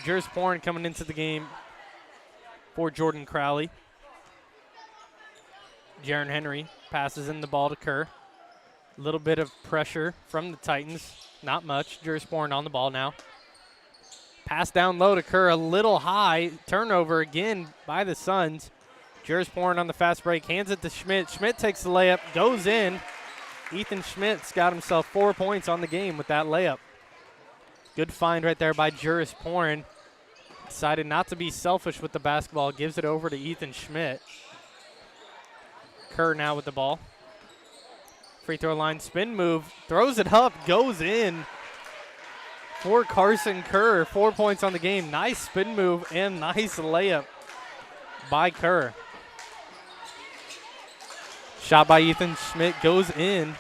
Juris Porn coming into the game for Jordan Crowley. Jaron Henry passes in the ball to Kerr. A little bit of pressure from the Titans. Not much. Juris Porn on the ball now. Pass down low to Kerr, a little high. Turnover again by the Suns. Juris Porn on the fast break, hands it to Schmidt. Schmidt takes the layup, goes in. Ethan Schmidt's got himself 4 points on the game with that layup. Good find right there by Juris Porn. Decided not to be selfish with the basketball, gives it over to Ethan Schmidt. Kerr now with the ball. Free throw line spin move, throws it up, goes in. For Carson Kerr, 4 points on the game. Nice spin move and nice layup by Kerr. Shot by Ethan Schmidt goes in.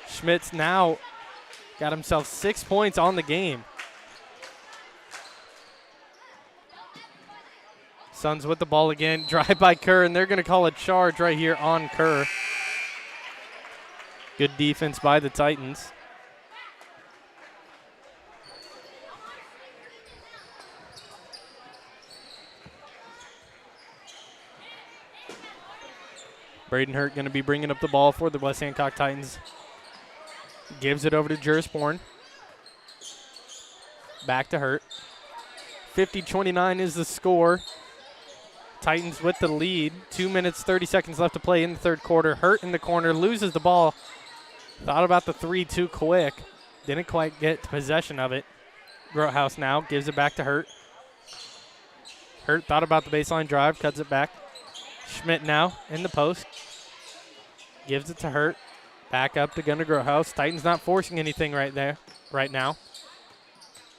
Schmidt's now got himself 6 points on the game. Suns with the ball again. Drive by Kerr, and they're going to call a charge right here on Kerr. Good defense by the Titans. Braden Hurt going to be bringing up the ball for the West Hancock Titans. Gives it over to Juris Porn. Back to Hurt. 50-29 is the score. Titans with the lead. 2 minutes, 30 seconds left to play in the third quarter. Hurt in the corner, loses the ball. Thought about the three too quick. Didn't quite get possession of it. Grotehouse now gives it back to Hurt. Hurt thought about the baseline drive, cuts it back. Schmidt now in the post. Gives it to Hurt. Back up to Gunnar Grotehouse. Titans not forcing anything right now.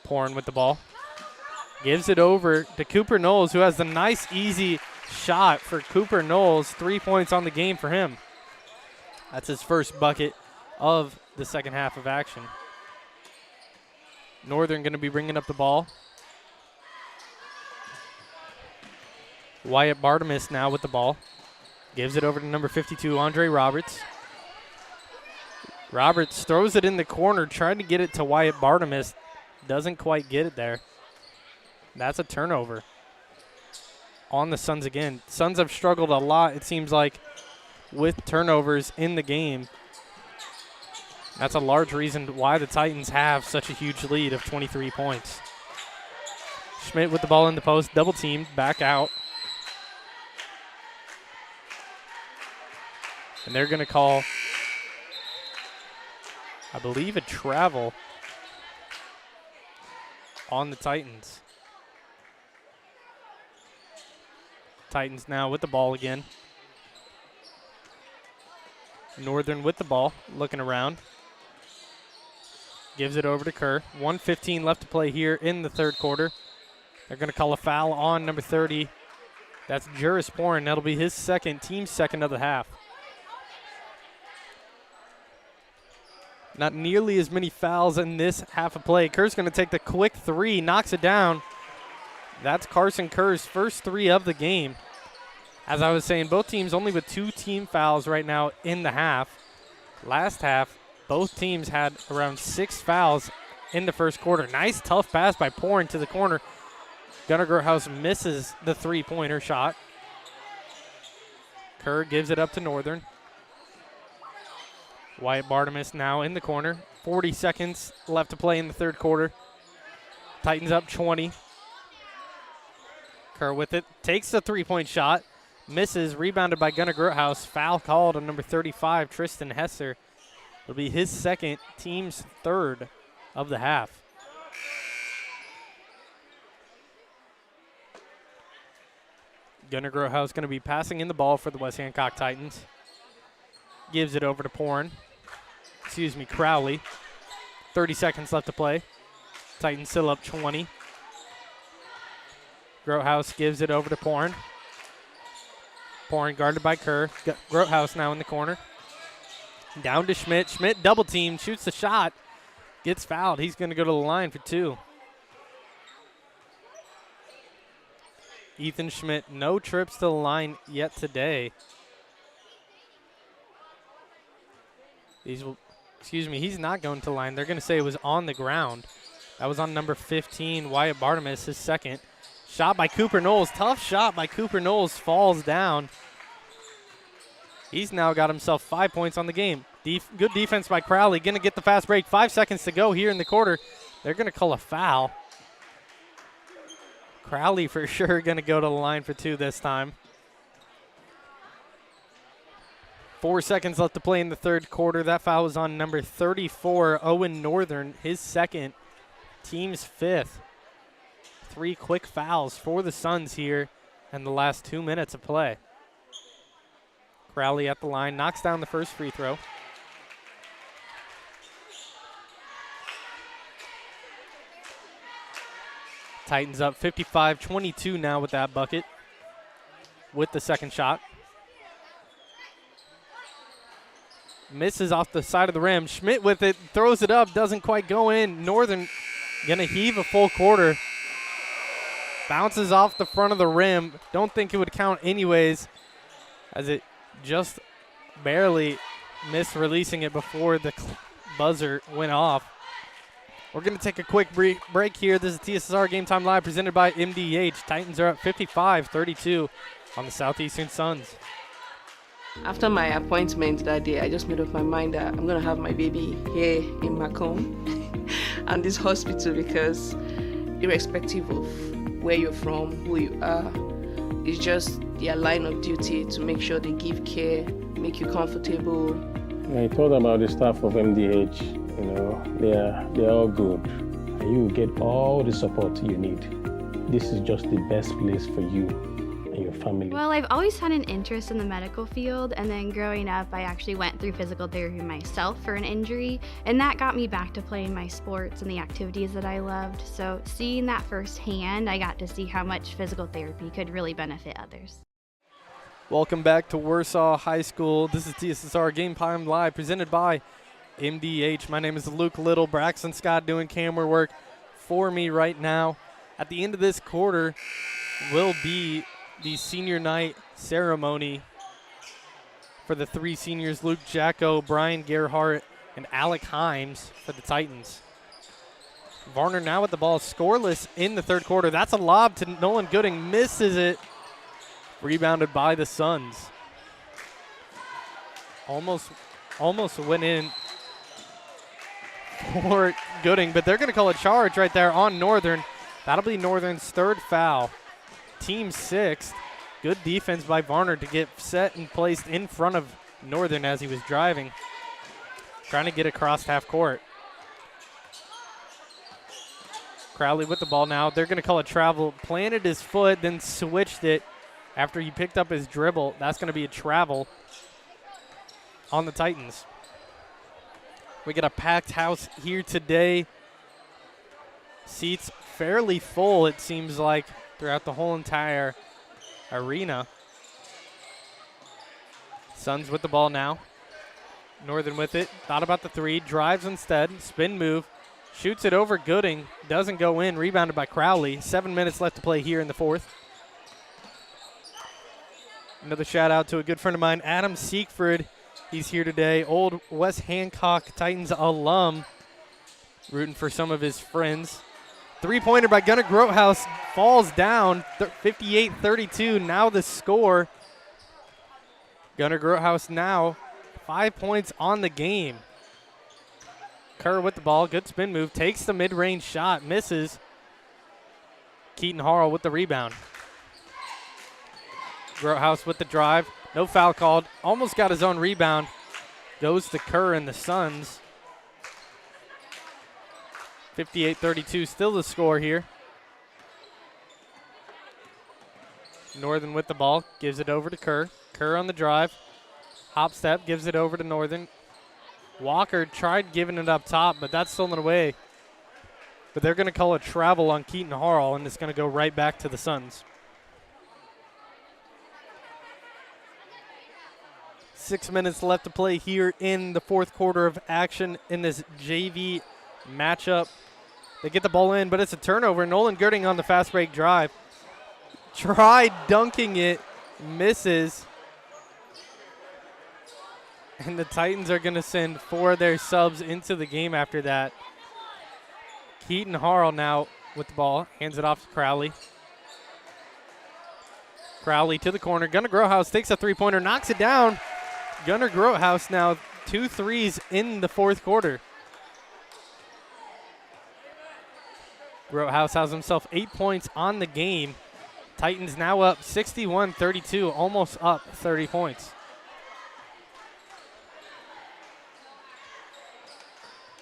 Porn with the ball. Gives it over to Cooper Knowles, who has the nice, easy shot for Cooper Knowles. 3 points on the game for him. That's his first bucket of the second half of action. Northern going to be bringing up the ball. Wyatt Bartimus now with the ball. Gives it over to number 52, Andre Roberts. Roberts throws it in the corner, trying to get it to Wyatt Bartimus. Doesn't quite get it there. That's a turnover on the Suns again. Suns have struggled a lot, it seems like, with turnovers in the game. That's a large reason why the Titans have such a huge lead of 23 points. Schmidt with the ball in the post, double teamed, back out. And they're going to call, I believe, a travel on the Titans. Titans now with the ball again. Northern with the ball, looking around. Gives it over to Kerr. 1:15 left to play here in the third quarter. They're going to call a foul on number 30. That's Juris Porin. That'll be his second, team second of the half. Not nearly as many fouls in this half of play. Kerr's going to take the quick three, knocks it down. That's Carson Kerr's first three of the game. As I was saying, both teams only with 2 team fouls right now in the half. Last half, both teams had around 6 fouls in the first quarter. Nice tough pass by Porin to the corner. Gunnar Groothouse misses the three-pointer shot. Kerr gives it up to Northern. Wyatt Bartimus now in the corner. 40 seconds left to play in the third quarter. Titans up 20. Kerr with it. Takes the three-point shot. Misses. Rebounded by Gunnar Groothouse. Foul called on number 35, Tristan Hesser. It'll be his second, team's third of the half. Gunnar Groothouse going to be passing in the ball for the West Hancock Titans. Gives it over to Crowley. 30 seconds left to play. Titans still up 20. Groothouse gives it over to Porin. Porin guarded by Kerr. Groothouse now in the corner. Down to Schmidt. Schmidt double team, shoots the shot. Gets fouled. He's going to go to the line for 2. Ethan Schmidt, no trips to the line yet today. He's not going to the line. They're going to say it was on the ground. That was on number 15, Wyatt Bartimus, his second. Shot by Cooper Knowles. Tough shot by Cooper Knowles. Falls down. He's now got himself 5 points on the game. Good defense by Crowley. Going to get the fast break. 5 seconds to go here in the quarter. They're going to call a foul. Crowley for sure going to go to the line for 2 this time. 4 seconds left to play in the third quarter. That foul was on number 34, Owen Northern, his second, team's 5th. 3 quick fouls for the Suns here in the last 2 minutes of play. Crowley at the line, knocks down the first free throw. Titans up 55-22 now with that bucket. With the second shot. Misses off the side of the rim. Schmidt with it, throws it up, doesn't quite go in. Northern gonna heave a full quarter. Bounces off the front of the rim. Don't think it would count anyways, as it just barely missed releasing it before the buzzer went off. We're going to take a quick break here. This is TSSR Game Time Live presented by MDH. Titans are up 55-32 on the Southeastern Suns. After my appointment that day, I just made up my mind that I'm going to have my baby here in Macomb and this hospital, because irrespective of where you're from, who you are, it's just their line of duty to make sure they give care, make you comfortable. I told about the staff of MDH. You know, they're all good. And you will get all the support you need. This is just the best place for you and your family. Well, I've always had an interest in the medical field, and then growing up, I actually went through physical therapy myself for an injury, and that got me back to playing my sports and the activities that I loved. So seeing that firsthand, I got to see how much physical therapy could really benefit others. Welcome back to Warsaw High School. This is TSSR Game Time Live presented by MDH. My name is Luke Little. Braxton Scott doing camera work for me right now. At the end of this quarter will be the senior night ceremony for the 3 seniors, Luke Jacko, Brian Gerhardt, and Alec Himes for the Titans. Varner now with the ball, scoreless in the third quarter. That's a lob to Nolan Gooding, misses it. Rebounded by the Suns. Almost went in for Gooding, but they're going to call a charge right there on Northern. That'll be Northern's third foul. Team sixth. Good defense by Varner to get set and placed in front of Northern as he was driving. Trying to get across half court. Crowley with the ball now. They're going to call a travel. Planted his foot, then switched it after he picked up his dribble. That's going to be a travel on the Titans. We got a packed house here today. Seats fairly full, it seems like, throughout the whole entire arena. Suns with the ball now. Northern with it. Thought about the three. Drives instead. Spin move. Shoots it over Gooding. Doesn't go in. Rebounded by Crowley. 7 minutes left to play here in the fourth. Another shout out to a good friend of mine, Adam Siegfried. He's here today. Old West Hancock Titans alum. Rooting for some of his friends. Three-pointer by Gunnar Grothaus falls down. 58-32. Now the score. Gunnar Grothaus now 5 points on the game. Kerr with the ball. Good spin move. Takes the mid-range shot. Misses. Keaton Harrell with the rebound. Grothaus with the drive. No foul called. Almost got his own rebound. Goes to Kerr and the Suns. 58-32. Still the score here. Northern with the ball. Gives it over to Kerr. Kerr on the drive. Hop step. Gives it over to Northern. Walker tried giving it up top, but that's stolen away. But they're going to call a travel on Keaton Harrell, and it's going to go right back to the Suns. 6 minutes left to play here in the fourth quarter of action in this JV matchup. They get the ball in, but it's a turnover. Nolan Girding on the fast break drive. Tried dunking it, misses. And the Titans are going to send four of their subs into the game after that. Keaton Harrell now with the ball. Hands it off to Crowley. Crowley to the corner. Gunnar Grothaus takes a three-pointer, knocks it down. Gunnar Grothaus now 2 threes in the fourth quarter. Grothaus has himself 8 points on the game. Titans now up 61-32, almost up 30 points.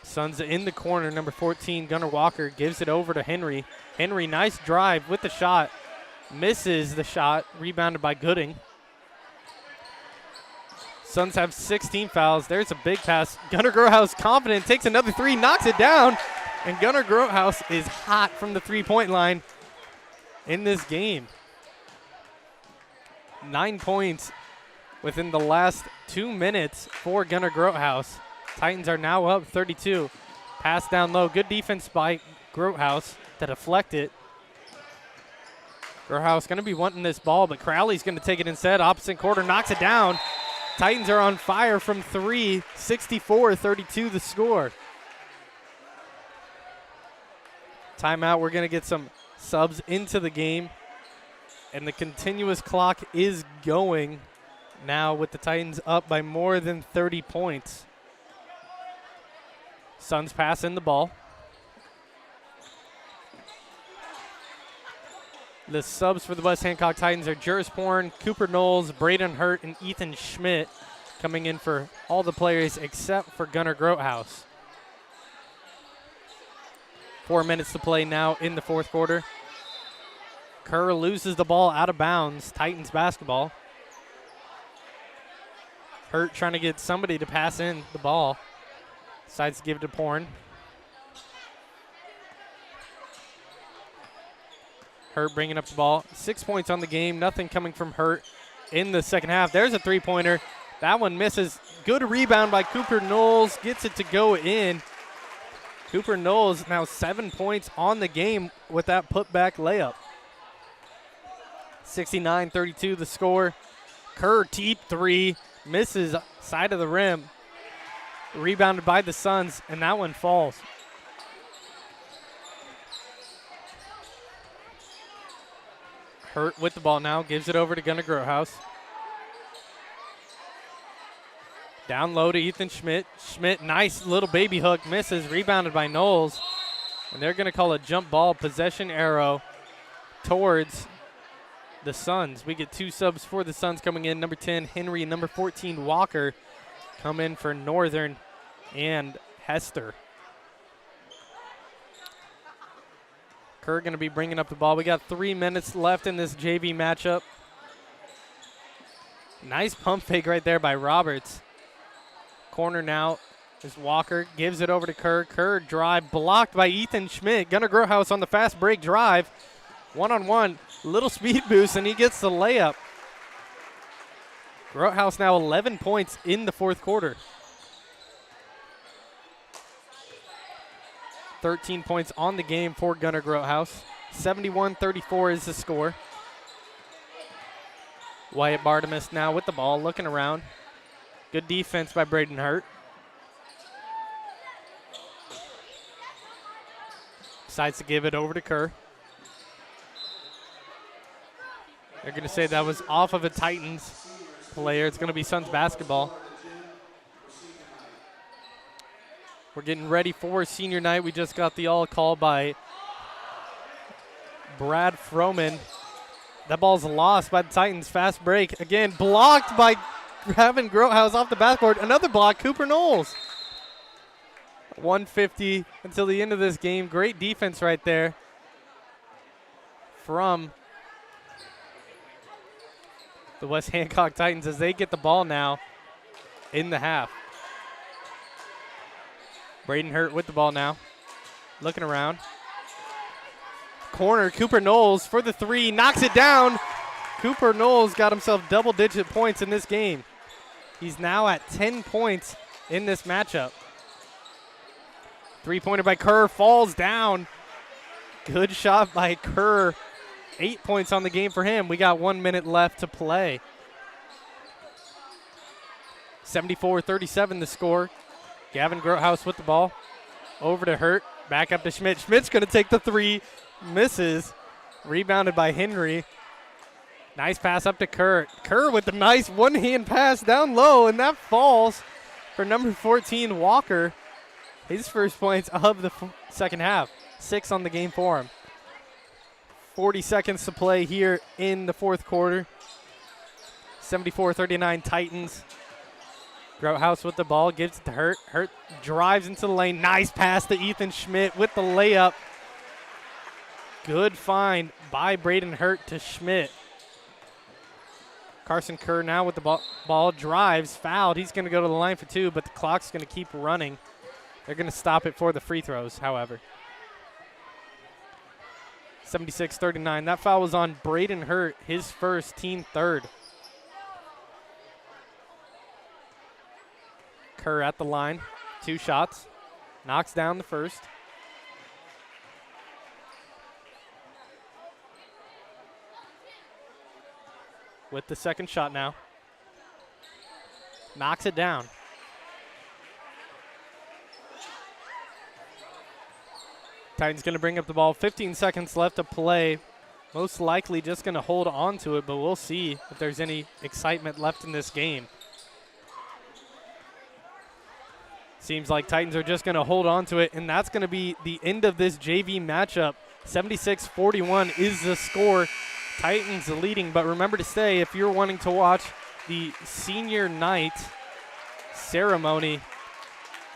Suns in the corner, number 14, Gunnar Walker gives it over to Henry. Henry, nice drive with the shot. Misses the shot, rebounded by Gooding. Suns have 16 fouls. There's a big pass. Gunnar Grothaus confident, takes another three, knocks it down. And Gunnar Grothaus is hot from the three-point line in this game. 9 points within the last 2 minutes for Gunnar Grothaus. Titans are now up 32. Pass down low. Good defense by Grothaus to deflect it. Grothaus going to be wanting this ball, but Crowley's going to take it instead. Opposite quarter, knocks it down. Titans are on fire from three. 64-32 the score. Timeout. We're going to get some subs into the game. And the continuous clock is going now with the Titans up by more than 30 points. Suns pass in the ball. The subs for the West Hancock Titans are Juris Porn, Cooper Knowles, Braden Hurt, and Ethan Schmidt coming in for all the players except for Gunnar Grothaus. 4 minutes to play now in the fourth quarter. Kerr loses the ball out of bounds. Titans basketball. Hurt trying to get somebody to pass in the ball. Decides to give it to Porn. Hurt bringing up the ball. 6 points on the game. Nothing coming from Hurt in the second half. There's a three-pointer. That one misses. Good rebound by Cooper Knowles. Gets it to go in. Cooper Knowles now 7 points on the game with that putback layup. 69-32 the score. Kerr deep three. Misses side of the rim. Rebounded by the Suns, and that one falls. Hurt with the ball now. Gives it over to Gunnar Grothaus. Down low to Ethan Schmidt. Schmidt, nice little baby hook. Misses. Rebounded by Knowles. And they're going to call a jump ball possession arrow towards the Suns. We get 2 subs for the Suns coming in. Number 10, Henry, and number 14, Walker, come in for Northern and Hester. Kerr going to be bringing up the ball. We got 3 minutes left in this JV matchup. Nice pump fake right there by Roberts. Corner now is Walker. Gives it over to Kerr. Kerr drive blocked by Ethan Schmidt. Gunnar Grohouse on the fast break drive. One-on-one. Little speed boost, and he gets the layup. Grohouse now 11 points in the fourth quarter. 13 points on the game for Gunnar Grohouse. 71-34 is the score. Wyatt Bartimus now with the ball, looking around. Good defense by Braden Hurt. Decides to give it over to Kerr. They're going to say that was off of a Titans player. It's going to be Suns basketball. We're getting ready for senior night. We just got the all call by Brad Froman. That ball's lost by the Titans. Fast break. Again, blocked by Gavin Grohouse off the backboard. Another block, Cooper Knowles. 150 until the end of this game. Great defense right there from the West Hancock Titans as they get the ball now in the half. Braden Hurt with the ball now. Looking around. Corner, Cooper Knowles for the 3. Knocks it down. Cooper Knowles got himself double-digit points in this game. He's now at 10 points in this matchup. 3-pointer by Kerr falls down. Good shot by Kerr. 8 points on the game for him. We got 1 minute left to play. 74-37 the score. Gavin Grohouse with the ball. Over to Hurt. Back up to Schmidt. Schmidt's going to take the 3. Misses. Rebounded by Henry. Nice pass up to Kerr. Kerr with the nice one-hand pass down low, and that falls for number 14, Walker. His first points of the second half. 6 on the game for him. 40 seconds to play here in the fourth quarter. 74-39 Titans. Grohouse with the ball, gives it to Hurt. Hurt drives into the lane. Nice pass to Ethan Schmidt with the layup. Good find by Braden Hurt to Schmidt. Carson Kerr now with the ball, drives, fouled. He's going to go to the line for 2, but the clock's going to keep running. They're going to stop it for the free throws, however. 76-39. That foul was on Braden Hurt, his first, team third. Kerr at the line, 2 shots. Knocks down the first. With the second shot now. Knocks it down. Titans going to bring up the ball. 15 seconds left to play. Most likely just going to hold on to it, but we'll see if there's any excitement left in this game. Seems like Titans are just going to hold on to it, and that's going to be the end of this JV matchup. 76-41 is the score. Titans leading, but remember to stay if you're wanting to watch the senior night ceremony.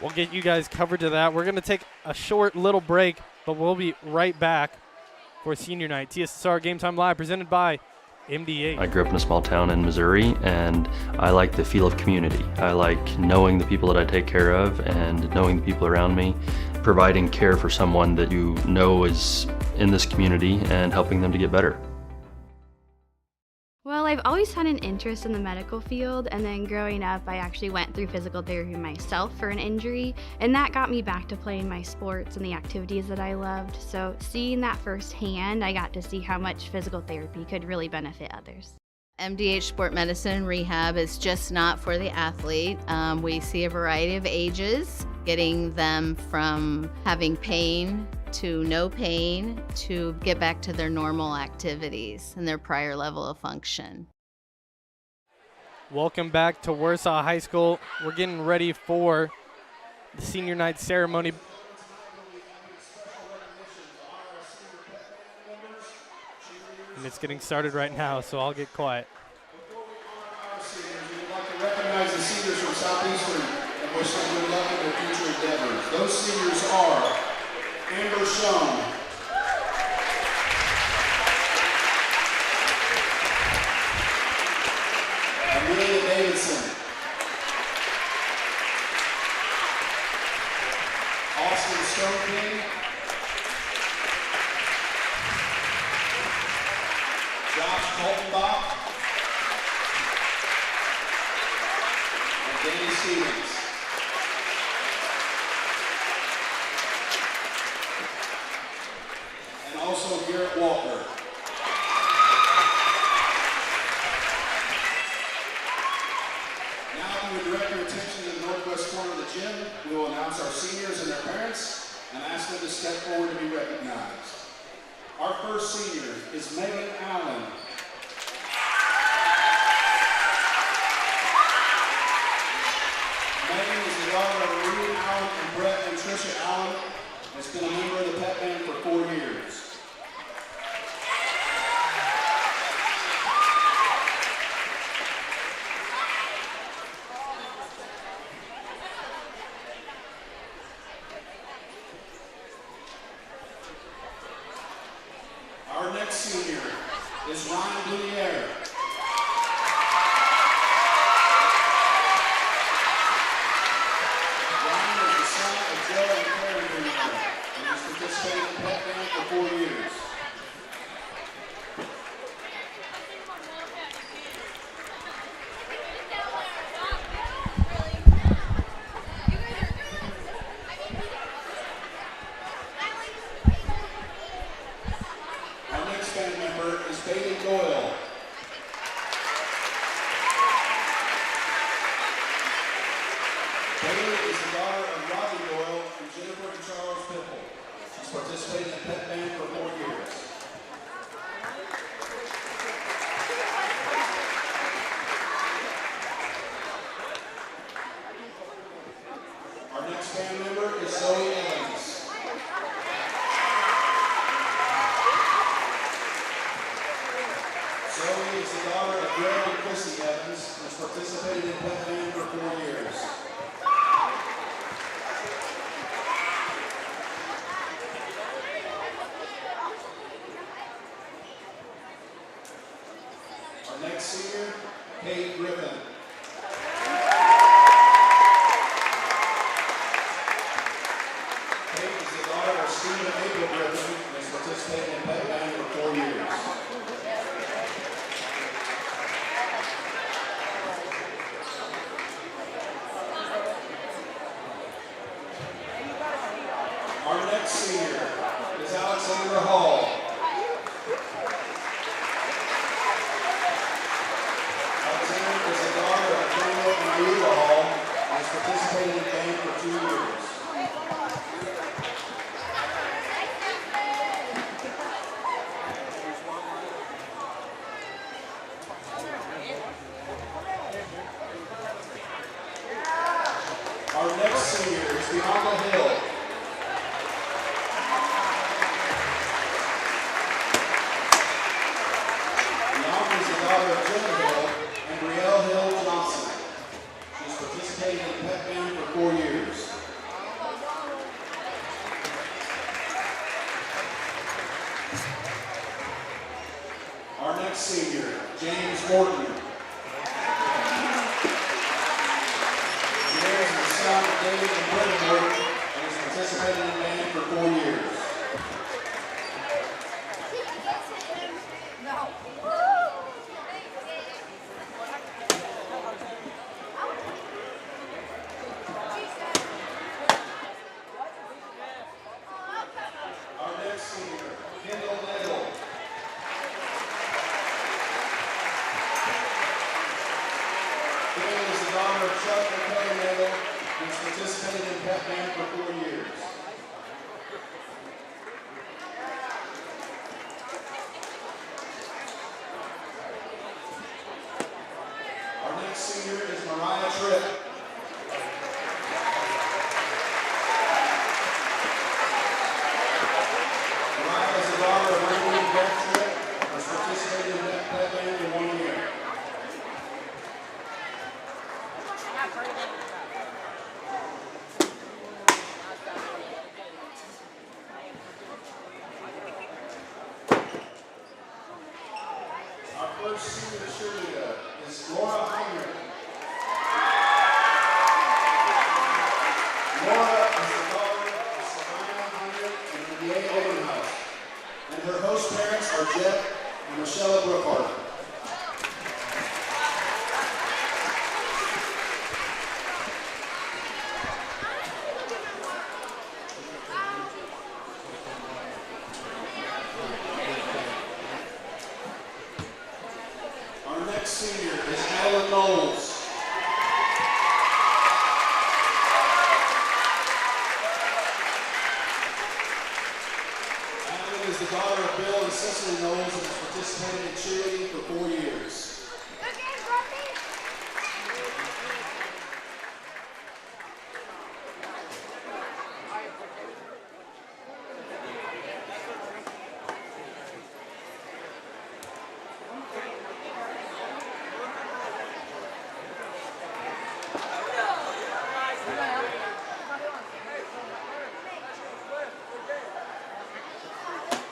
We'll get you guys covered to that. We're going to take a short little break, but we'll be right back for senior night. TSSR Game Time Live presented by MDH. I grew up in a small town in Missouri, and I like the feel of community. I like knowing the people that I take care of and knowing the people around me, providing care for someone that you know is in this community and helping them to get better. Well, I've always had an interest in the medical field, and then growing up, I actually went through physical therapy myself for an injury, and that got me back to playing my sports and the activities that I loved. So seeing that firsthand, I got to see how much physical therapy could really benefit others. MDH Sport Medicine Rehab is just not for the athlete. We see a variety of ages, getting them from having pain to no pain to get back to their normal activities and their prior level of function. Welcome back to Warsaw High School. We're getting ready for the senior night ceremony. And it's getting started right now, so I'll get quiet. We'd like to recognize the seniors from Southeastern and wish them good luck in their future endeavors. Those seniors are Amber Schoen, Amelia Davidson, Austin Stoneking, Josh Coltenbach, and Danny Stevens. And also Garrett Walker. Now we would direct your attention to the northwest corner of the gym. We will announce our seniors and their parents and ask them to step forward to be recognized. Our first senior is Megan Allen. Megan is the daughter of Marie Allen and Brett and Tricia Allen. Has been a member of the pep band for 4 years. Our next senior is Ryan Boulier. Ryan is the son of Joe and Karen Boulier, and has participated in the pep band for 4 years. Our next band member is Bailey Doyle. Bailey is the daughter of Robbie Doyle and Jennifer and Charles Pipple. She's participated in the pep band for 4 years. Our next band member is Zoe Evans. Zoe is the daughter of Greg and Chrissy Evans and has participated in pep band for 4 years. Our next senior, Kate Griffin. Kate is the daughter of Stephen and April Griffin and has participated in pep band for 4 years. Our next senior is Alexandra Hall. Alexandra is the daughter of Daniel and Ayuba Hall and has participated in band for 2 years. Our next senior is Bianca Hill. Bianca is the daughter of Jim Hill and Brielle Hill Johnson. She's participated in the pep band for 4 years. Our next senior, James Morton. James is the son of David and Brenda Morton and has participated in the band for 4 years. Our next senior, Kendall Nettle. Kendall is the daughter of Chuck and Kelly Nettle and has participated in pep band for 4 years. Our next senior is Mariah Tripp. Mariah is the daughter of Randy and Beth Tripp and has participated cheerleader is Laura Heinrich. Laura is the daughter of Savannah Heinrich and Renee Oberhaus, and her host parents are Jeff and Michelle Brookhart. Our next senior is Ellen Knowles. Ellen is the daughter of Bill and Cicely Knowles and has participated in cheerleading for 4 years.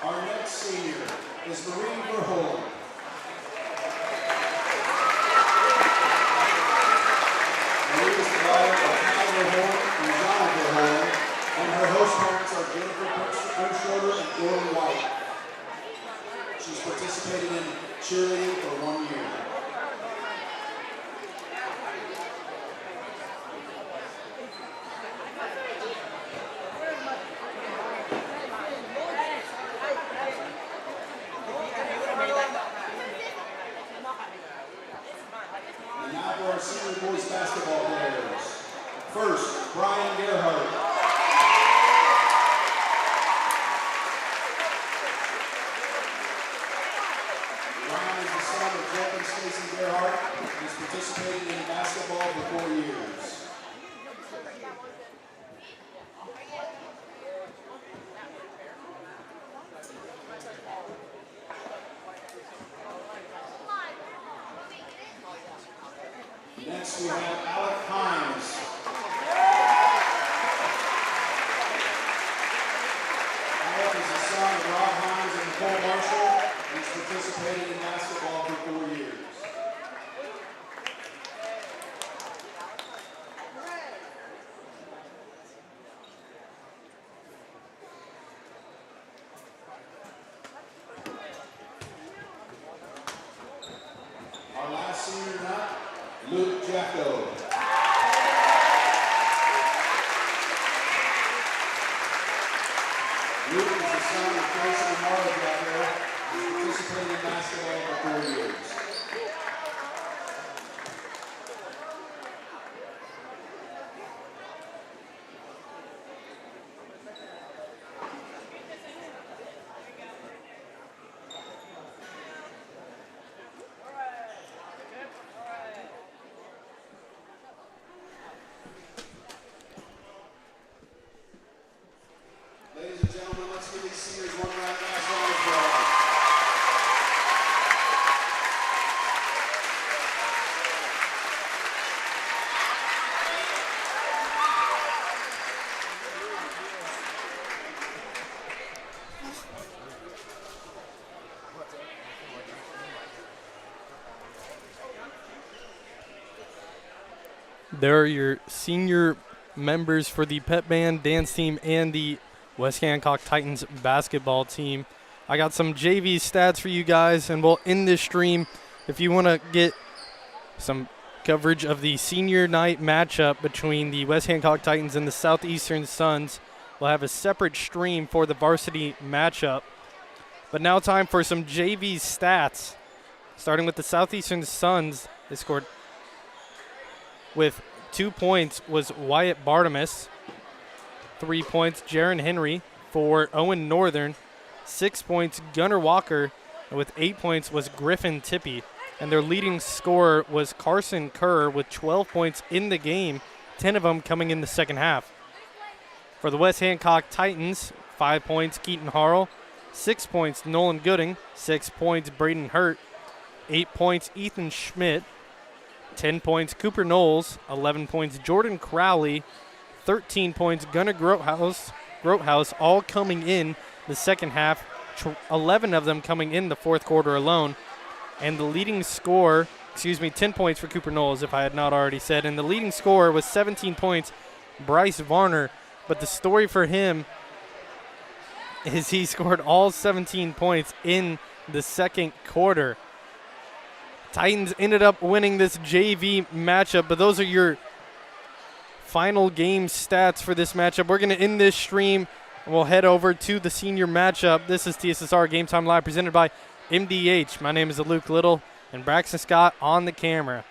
Our next senior is Marie Verhoeven. Marie is the daughter of Kyle Verhoeven and John Verhoeven, and her host parents are Jennifer Brimschroeder and Jordan White. She's participated in cheerleading for 1 year. And now for our senior boys basketball players. First, Brian Gerhardt. Brian is the son of Jeff and Stacy Gerhardt and has participated in basketball for 4 years. Next we have Alec Hines. Alec is the son of Rob Hines and Nicole Marshall, and has participated in basketball for 4 years. Our last senior tonight, Luke Jacko. Luke is the son of Tracy and Marla Jacko, and has participated in basketball for 4 years. Ladies and gentlemen, let's give these seniors one round of applause. There are your senior members for the pep band, dance team, and the West Hancock Titans basketball team. I got some JV stats for you guys, and we'll end this stream. If you want to get some coverage of the senior night matchup between the West Hancock Titans and the Southeastern Suns, we'll have a separate stream for the varsity matchup. But now time for some JV stats. Starting with the Southeastern Suns, they scored with 2 points was Wyatt Bartimus. 3 points, Jaron Henry. For Owen Northern, 6 points, Gunnar Walker. And with 8 points was Griffin Tippy. And their leading scorer was Carson Kerr with 12 points in the game, 10 of them coming in the second half. For the West Hancock Titans, 5 points, Keaton Harrell. 6 points, Nolan Gooding. 6 points, Braden Hurt. 8 points, Ethan Schmidt. 10 points, Cooper Knowles. 11 points, Jordan Crowley. 13 points, Gunnar Grothaus, all coming in the second half. 11 of them coming in the fourth quarter alone. And the leading score, 10 points for Cooper Knowles, if I had not already said. And the leading scorer was 17 points, Bryce Varner. But the story for him is he scored all 17 points in the second quarter. Titans ended up winning this JV matchup, but those are your final game stats for this matchup. We're going to end this stream, and we'll head over to the senior matchup. This is TSSR Game Time Live presented by MDH. My name is Luke Little, and Braxton Scott on the camera.